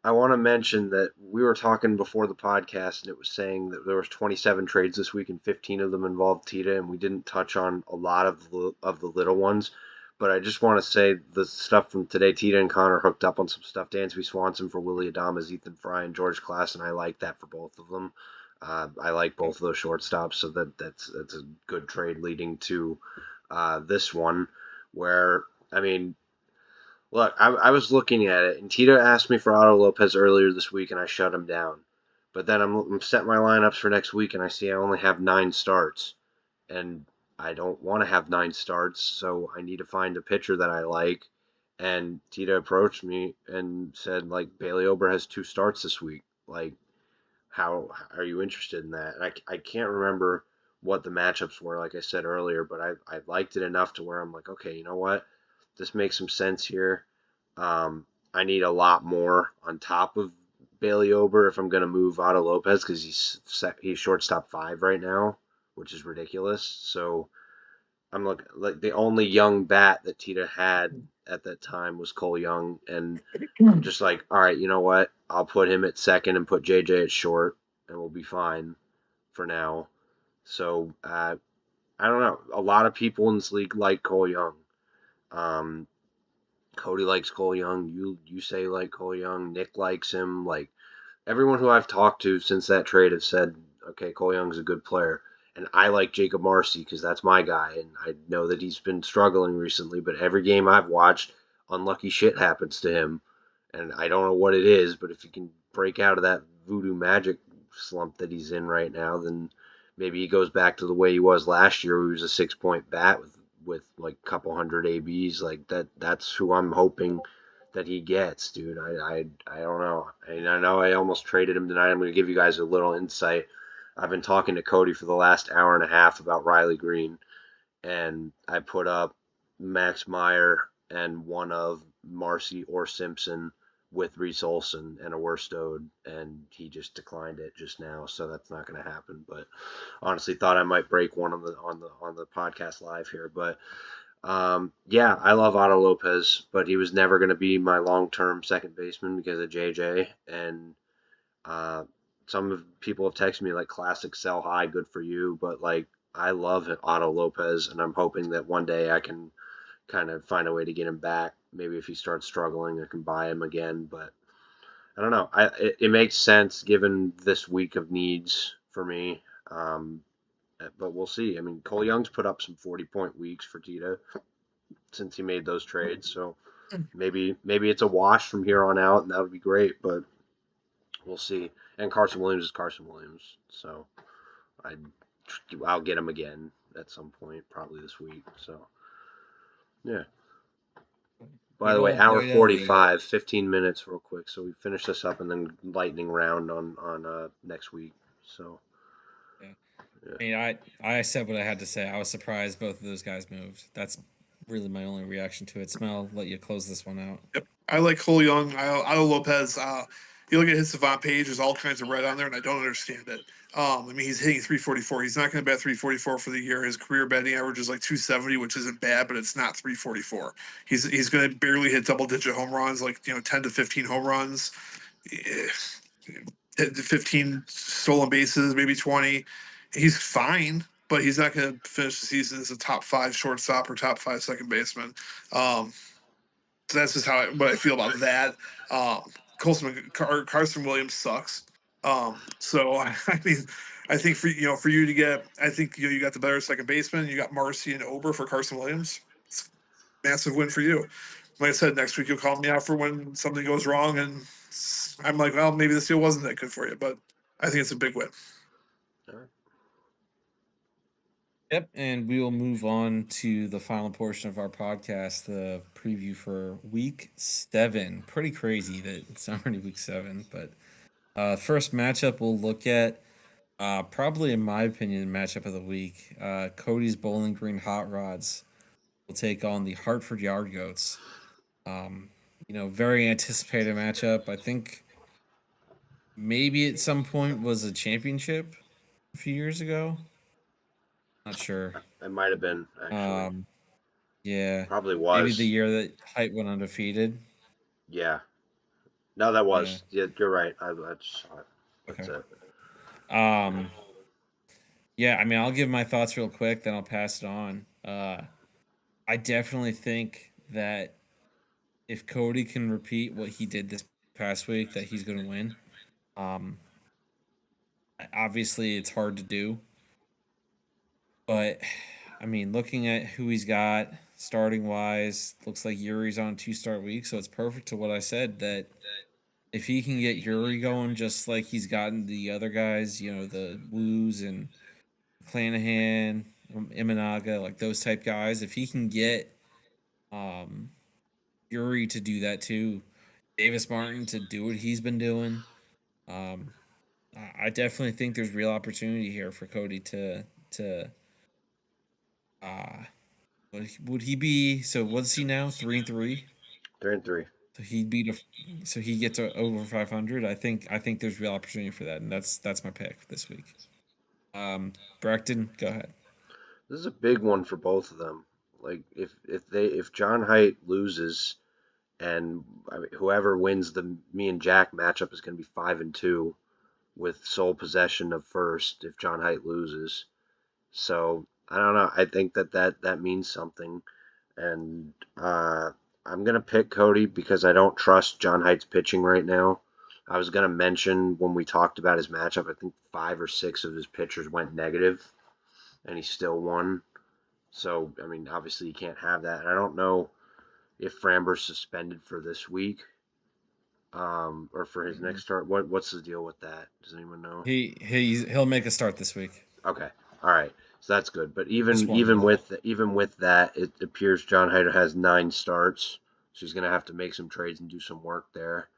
I want to mention that we were talking before the podcast, and it was saying that there was 27 trades this week, and 15 of them involved Tita, and we didn't touch on a lot of the little ones. But I just want to say the stuff from today, Tita and Connor hooked up on some stuff. Dansby Swanson for Willie Adames, Ethan Fry, and George Klassen. I like that for both of them. I like both of those shortstops, so that's a good trade leading to this one, where I mean look, I was looking at it, and Tito asked me for Otto Lopez earlier this week, and I shut him down. But then I'm setting my lineups for next week, and I see I only have 9 starts, and I don't want to have 9 starts, so I need to find a pitcher that I like. And Tito approached me and said, like, Bailey Ober has 2 starts this week. Like, how are you interested in that? And I can't remember what the matchups were, like I said earlier, but I liked it enough to where I'm like, okay, you know what? This makes some sense here. I need a lot more on top of Bailey Ober if I'm going to move Otto Lopez because he's shortstop 5 right now, which is ridiculous. So I'm like the only young bat that Tita had at that time was Cole Young, and I'm just like, all right, you know what? I'll put him at second and put JJ at short, and we'll be fine for now. So I don't know. A lot of people in this league like Cole Young. Um, Cody likes Cole Young. You say you like Cole Young. Nick likes him. Like everyone who I've talked to since that trade have said, okay, Cole Young's a good player. And I like Jacob Marcy because that's my guy. And I know that he's been struggling recently, but every game I've watched, unlucky shit happens to him. And I don't know what it is, but if he can break out of that voodoo magic slump that he's in right now, then maybe he goes back to the way he was last year, where he was a 6 point bat with like a couple hundred ABs. Like that's who I'm hoping that he gets, dude. I don't know. And I know I almost traded him tonight. I'm going to give you guys a little insight. I've been talking to Cody for the last hour and a half about Riley Green, and I put up Max Meyer and one of Marcy or Simpson with Reese Olson and a worst ode, and he just declined it just now, so that's not going to happen. But honestly, thought I might break one on the podcast live here, but yeah, I love Otto Lopez, but he was never going to be my long-term second baseman because of JJ, and Some people have texted me like classic sell high, good for you, but like I love Otto Lopez, and I'm hoping that one day I can kind of find a way to get him back. Maybe if he starts struggling, I can buy him again. But I don't know. It makes sense given this week of needs for me. Um, but we'll see. I mean, Cole Young's put up some 40-point weeks for Tito since he made those trades. So maybe it's a wash from here on out, and that would be great. But we'll see. And Carson Williams is Carson Williams, so I I'll get him again at some point, probably this week. So yeah. By Good the way, old hour Boyd Elliott. 45, 15 minutes real quick. So we finish this up and then lightning round on next week. So Yeah. yeah. I mean, I said what I had to say. I was surprised both of those guys moved. That's really my only reaction to it. Smell, let you close this one out. Yep. I like Cole Young. Otto Lopez. You look at his Savant page, there's all kinds of red on there, and I don't understand it. I mean, he's hitting 344. He's not going to bat 344 for the year. His career batting average is like 270, which isn't bad, but it's not 344. He's going to barely hit double digit home runs, like 10 to 15 home runs, 15 stolen bases, maybe 20. He's fine, but he's not going to finish the season as a top 5 shortstop or top 5 second baseman. So that's just what I feel about that. Carson Williams sucks. So I mean, I think for you to get, I think you got the better second baseman. You got Marcy and Ober for Carson Williams. It's a massive win for you. Like I said, next week you'll call me out for when something goes wrong, and I'm like, well, maybe this deal wasn't that good for you, but I think it's a big win. All right. Yep, and we will move on to the final portion of our podcast, the preview for week 7. Pretty crazy that it's already week 7, but first matchup we'll look at, probably in my opinion, the matchup of the week. Cody's Bowling Green Hot Rods will take on the Hartford Yard Goats. Very anticipated matchup. I think maybe at some point was a championship a few years ago. Not sure. It might have been actually. Yeah. Probably Maybe was. the year that Height went undefeated. Yeah. No, that Yeah. was. Yeah, you're right. I just saw it. That's Okay. it. Yeah, I mean, I'll give my thoughts real quick, then I'll pass it on. I definitely think that if Cody can repeat what he did this past week, that he's going to win. Obviously, it's hard to do. But, I mean, looking at who he's got starting wise, looks like Yuri's on 2-start week, so it's perfect to what I said, that if he can get Yuri going just like he's gotten the other guys, the Woos and Clanahan, Imanaga, like those type guys, if he can get Yuri to do that too, Davis Martin to do what he's been doing, I definitely think there's real opportunity here for Cody to uh would he be, so what's he now, 3-3? 3-3. So so he gets over 500. I think there's real opportunity for that, and that's my pick this week. Bracton, go ahead. This is a big one for both of them. Like if John Height loses, and I mean, whoever wins the me and Jack matchup is going to be 5-2 with sole possession of first if John Height loses. So I don't know. I think that means something, and I'm gonna pick Cody because I don't trust John Height's pitching right now. I was gonna mention when we talked about his matchup, I think 5 or 6 of his pitchers went negative, and he still won. So I mean, obviously you can't have that. And I don't know if Framber's suspended for this week, or for his next start. What's the deal with that? Does anyone know? He'll make a start this week. Okay, all right, so that's good. But even Just with that, it appears John Hyder has 9 starts, so he's gonna have to make some trades and do some work there.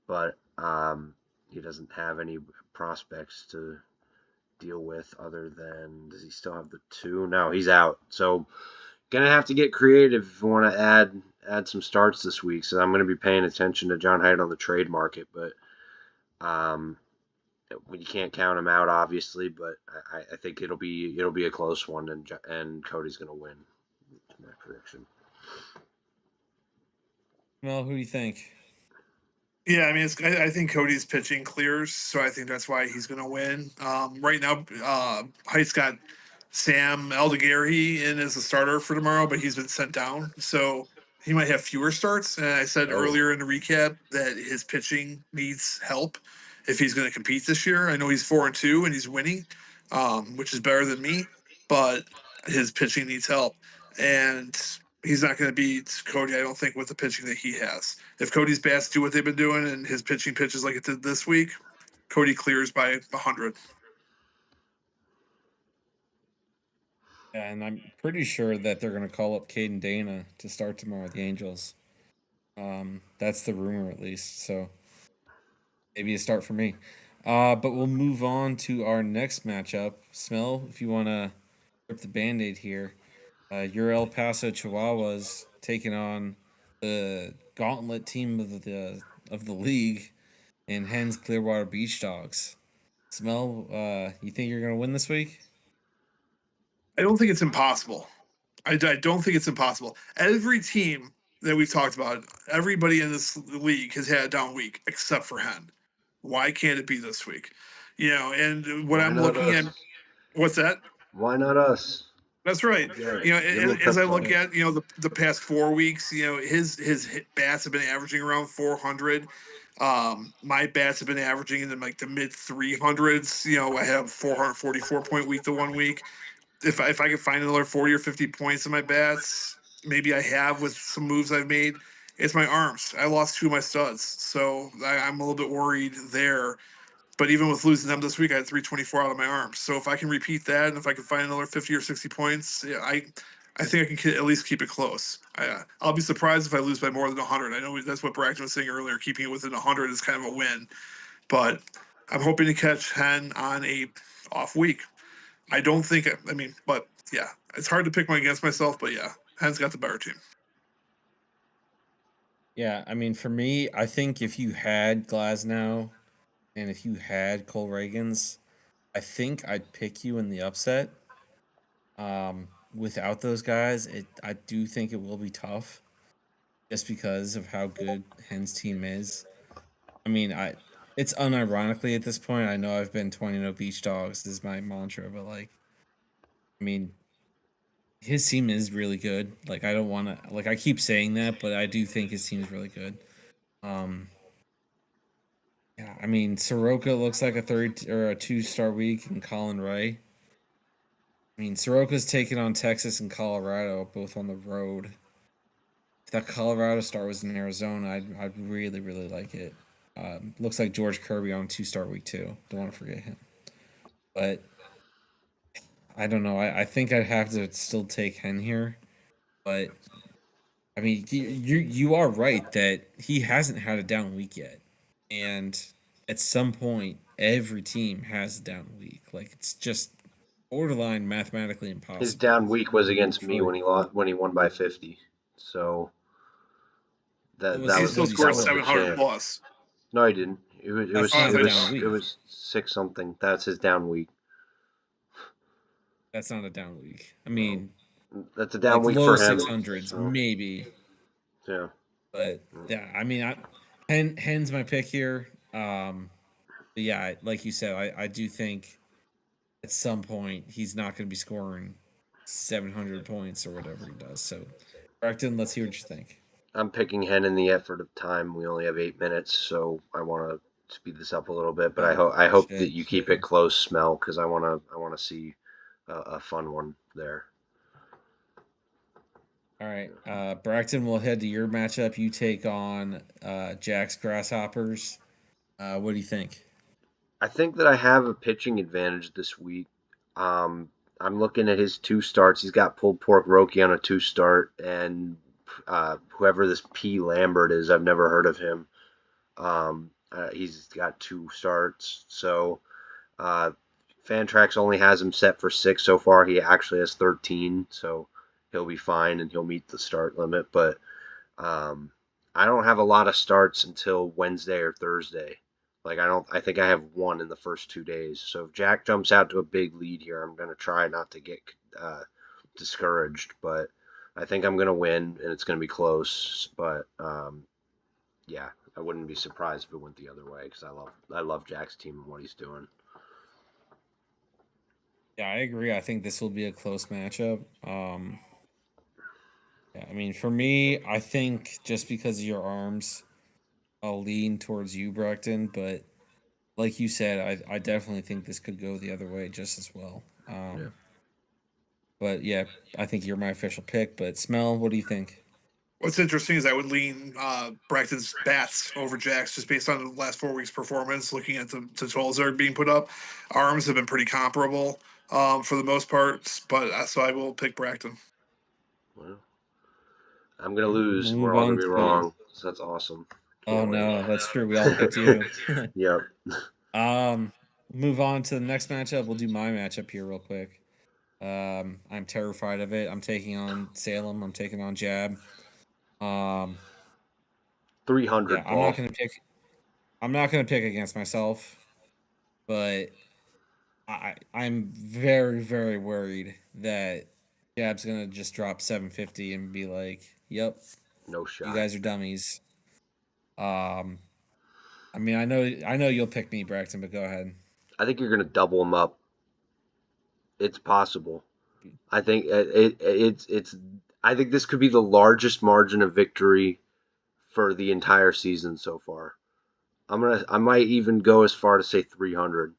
But he doesn't have any prospects to deal with other than, does he still have the 2? No, he's out. So gonna have to get creative if you want to add some starts this week. So I'm gonna be paying attention to John Hyde on the trade market, but you can't count him out, obviously. But I think it'll be a close one, and Cody's gonna win. My prediction. Well, who do you think? Yeah, I mean, I think Cody's pitching clears, so I think that's why he's going to win. Right now, Height's got Sam Aldegari in as a starter for tomorrow, but he's been sent down, so he might have fewer starts. And I said earlier in the recap that his pitching needs help if he's going to compete this year. I know he's 4-2 and he's winning, which is better than me, but his pitching needs help, and he's not going to beat Cody, I don't think, with the pitching that he has. If Cody's bats do what they've been doing and his pitching pitches like it did this week, Cody clears by 100. And I'm pretty sure that they're going to call up Caden Dana to start tomorrow with the Angels. That's the rumor, at least. So maybe a start for me. But we'll move on to our next matchup. Smell, if you want to rip the Band-Aid here. Your El Paso Chihuahuas taking on the gauntlet team of the league and Hens Clearwater Beach Dogs. Smell, you think you're going to win this week? I don't think it's impossible. I don't think it's impossible. Every team that we've talked about, everybody in this league has had a down week except for Hen. Why can't it be this week? And what Why I'm not looking us? at, what's that? Why not us? That's right. Yeah, As I look at the past 4 weeks, his bats have been averaging around 400. My bats have been averaging in the mid 300s. I have 444 point week the 1 week. If I could find another 40 or 50 points in my bats, maybe I have with some moves I've made. It's my arms. I lost 2 of my studs, so I'm a little bit worried there. But even with losing them this week, I had 324 out of my arms. So if I can repeat that, and if I can find another 50 or 60 points, yeah, I think I can at least keep it close. I'll be surprised if I lose by more than 100. I know that's what Bracton was saying earlier. Keeping it within 100 is kind of a win, but I'm hoping to catch Hen on a off week. I don't think. I mean, but yeah, it's hard to pick one against myself. But yeah, Hen's got the better team. Yeah, I mean, for me, I think if you had Glasnow and if you had Cole Reagans, I think I'd pick you in the upset. Without those guys, I do think it will be tough, just because of how good Hen's team is. I mean, it's unironically at this point. I know I've been 20-0 Beach Dogs is my mantra, but I mean, his team is really good. Like, I don't want to I keep saying that, but I do think his team is really good. Um, yeah, I mean, Soroka looks like a 2-star week, and Colin Ray. I mean, Soroka's taking on Texas and Colorado, both on the road. If that Colorado start was in Arizona, I'd really, really like it. Looks like George Kirby on 2-star week too. Don't want to forget him. But I don't know. I think I'd have to still take Hen here. But I mean, you are right that he hasn't had a down week yet, and at some point, every team has a down week. Like, it's just borderline mathematically impossible. His down week was against me when he won by 50. So that He still scored 700 champ. plus. No, he didn't. It was 6 something. That's his down week. That's not a down week. I mean, that's a down week low for him. 600s, so. Maybe. Yeah. But yeah, I mean, Hen's my pick here. But yeah, like you said, I do think at some point he's not going to be scoring 700 points or whatever he does. So, Bracton, let's hear what you think. I'm picking Hen in the effort of time. We only have 8 minutes, so I want to speed this up a little bit. But I hope that you keep it close, Smell, because I want to see a fun one there. All right, Bracton, we'll head to your matchup. You take on Jack's Grasshoppers. What do you think? I think that I have a pitching advantage this week. I'm looking at his 2 starts. He's got pulled pork Roki on a 2 start, and whoever this P. Lambert is, I've never heard of him. He's got 2 starts. So Fantrax only has him set for 6 so far. He actually has 13, so he'll be fine and he'll meet the start limit. But I don't have a lot of starts until Wednesday or Thursday. I think I have 1 in the first 2 days. So if Jack jumps out to a big lead here, I'm going to try not to get discouraged. But I think I'm going to win, and it's going to be close. But yeah, I wouldn't be surprised if it went the other way because I love Jack's team and what he's doing. Yeah, I agree. I think this will be a close matchup. Yeah, I mean, for me, I think just because of your arms, I'll lean towards you, Bracton. But like you said, I definitely think this could go the other way just as well. Yeah. But yeah, I think you're my official pick. But Smell, what do you think? What's interesting is I would lean Bracton's bats over Jack's just based on the last 4 weeks' performance. Looking at the totals that are being put up, arms have been pretty comparable for the most part. But so I will pick Bracton. Well, I'm gonna We'll lose. We're move all gonna on be to. wrong. So that's awesome. Oh Can't no, wait. that's true. We all picked you. Yep. Move on to the next matchup. We'll do my matchup here real quick. I'm terrified of it. I'm taking on Salem. I'm taking on Jab. Um, 300, yeah, Paul. I'm not gonna pick against myself, but I'm very very worried that Jab's gonna just drop 750 and be like, "Yep, No you shot. guys are dummies." Um, I mean, I know you'll pick me, Braxton, but go ahead. I think you're gonna double them up. It's possible. I think it's. I think this could be the largest margin of victory for the entire season so far. I might even go as far to say 300.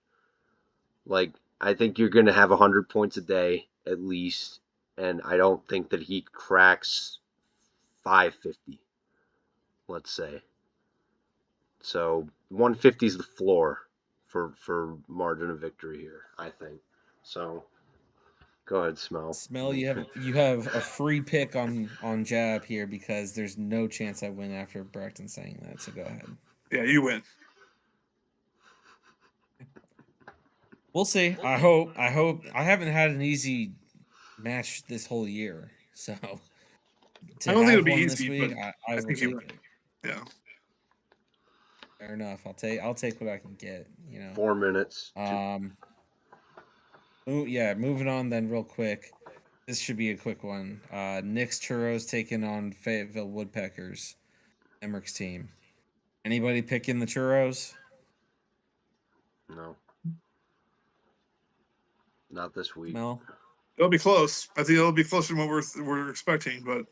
Like I think you're gonna have 100 points a day at least, and I don't think that he cracks 550. Let's say. So 150 is the floor for margin of victory here. I think. So go ahead, Smell. Smell, you have a free pick on Jab here because there's no chance I win after Braxton saying that. So go ahead. Yeah, you win. We'll see. I hope. I haven't had an easy match this whole year, so I to don't think it'll have be one this easy, but week, I I will think you take win. it. Yeah. Fair enough. I'll take what I can get. You know. 4 minutes. Yeah. Moving on then, real quick. This should be a quick one. Nick's Churros taking on Fayetteville Woodpeckers, Emmerich's team. Anybody picking the Churros? No, not this week. Mel? It'll be close. I think it'll be closer than what we're expecting, but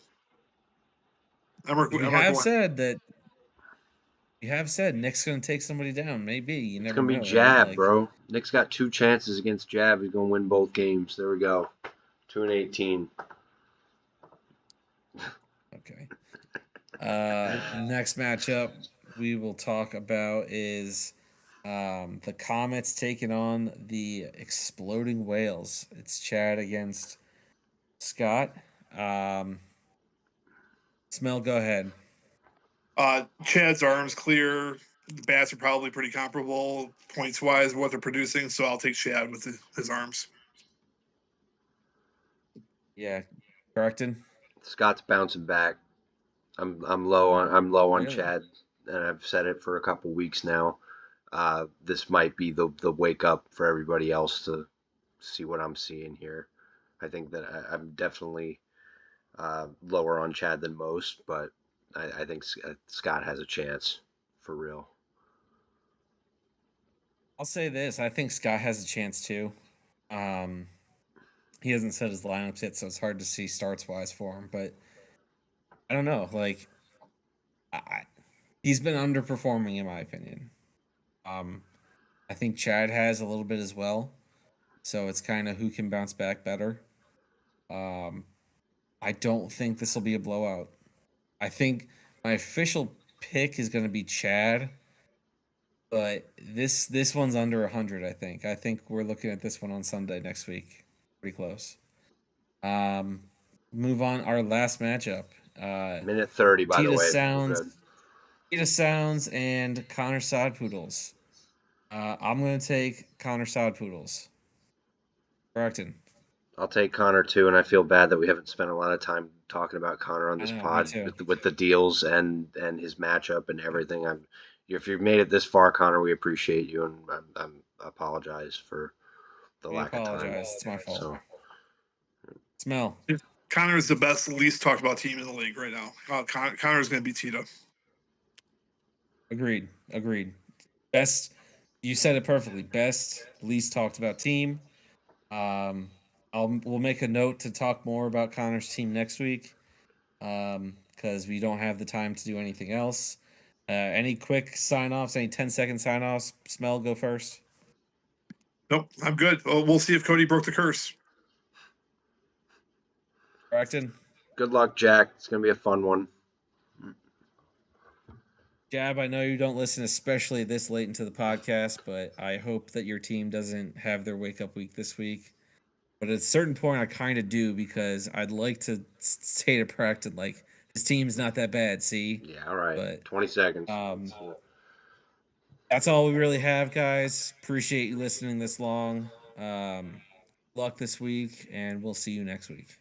We I'm have going. said that. You have said Nick's going to take somebody down. Maybe you It's never gonna be know, right? Jab, Like, bro. Nick's got 2 chances against Jab. He's gonna win both games. There we go. 2-18. okay. Next matchup we will talk about is the Comets taking on the Exploding Whales. It's Chad against Scott. Smell, go ahead. Chad's arms clear. The bats are probably pretty comparable points wise what they're producing, so I'll take Chad with his arms. Yeah, Bracton. Scott's bouncing back. I'm low on Really? Chad, and I've said it for a couple weeks now. This might be the wake up for everybody else to see what I'm seeing here. I think that I'm definitely lower on Chad than most, but I think Scott has a chance for real. I'll say this. I think Scott has a chance too. He hasn't set his lineups yet, so it's hard to see starts wise for him. But I don't know. Like, he's been underperforming in my opinion. I think Chad has a little bit as well. So it's kind of who can bounce back better. I don't think this will be a blowout. I think my official pick is going to be Chad, but this one's under 100. I think we're looking at this one on Sunday next week. Pretty close. Move on. Our last matchup. Minute 30, by the Tita way. Sounds, Good. Tita Sounds, and Connor Sodpoodles. I'm gonna take Connor Sodpoodles. Bracton. I'll take Connor too, and I feel bad that we haven't spent a lot of time talking about Connor on I this know, me pod too. with the deals and his matchup and everything. If you've made it this far, Connor, we appreciate you, and I apologize for the We lack of time. apologize. It's my fault. So Smell. Connor is the best, least talked about team in the league right now. Connor is going to be Tito. Agreed. Best. You said it perfectly. Best, least talked about team. We'll make a note to talk more about Connor's team next week. Because we don't have the time to do anything else. Any quick sign offs? Any 10-second sign offs? Smell, go first. Nope, I'm good. Well, we'll see if Cody broke the curse. Bracton. Good luck, Jack. It's gonna be a fun one. Jab, I know you don't listen especially this late into the podcast, but I hope that your team doesn't have their wake up week this week. But at a certain point, I kind of do because I'd like to say to Bracton, like, his team's not that bad, see? Yeah, all right. But 20 seconds. That's all we really have, guys. Appreciate you listening this long. Luck this week, and we'll see you next week.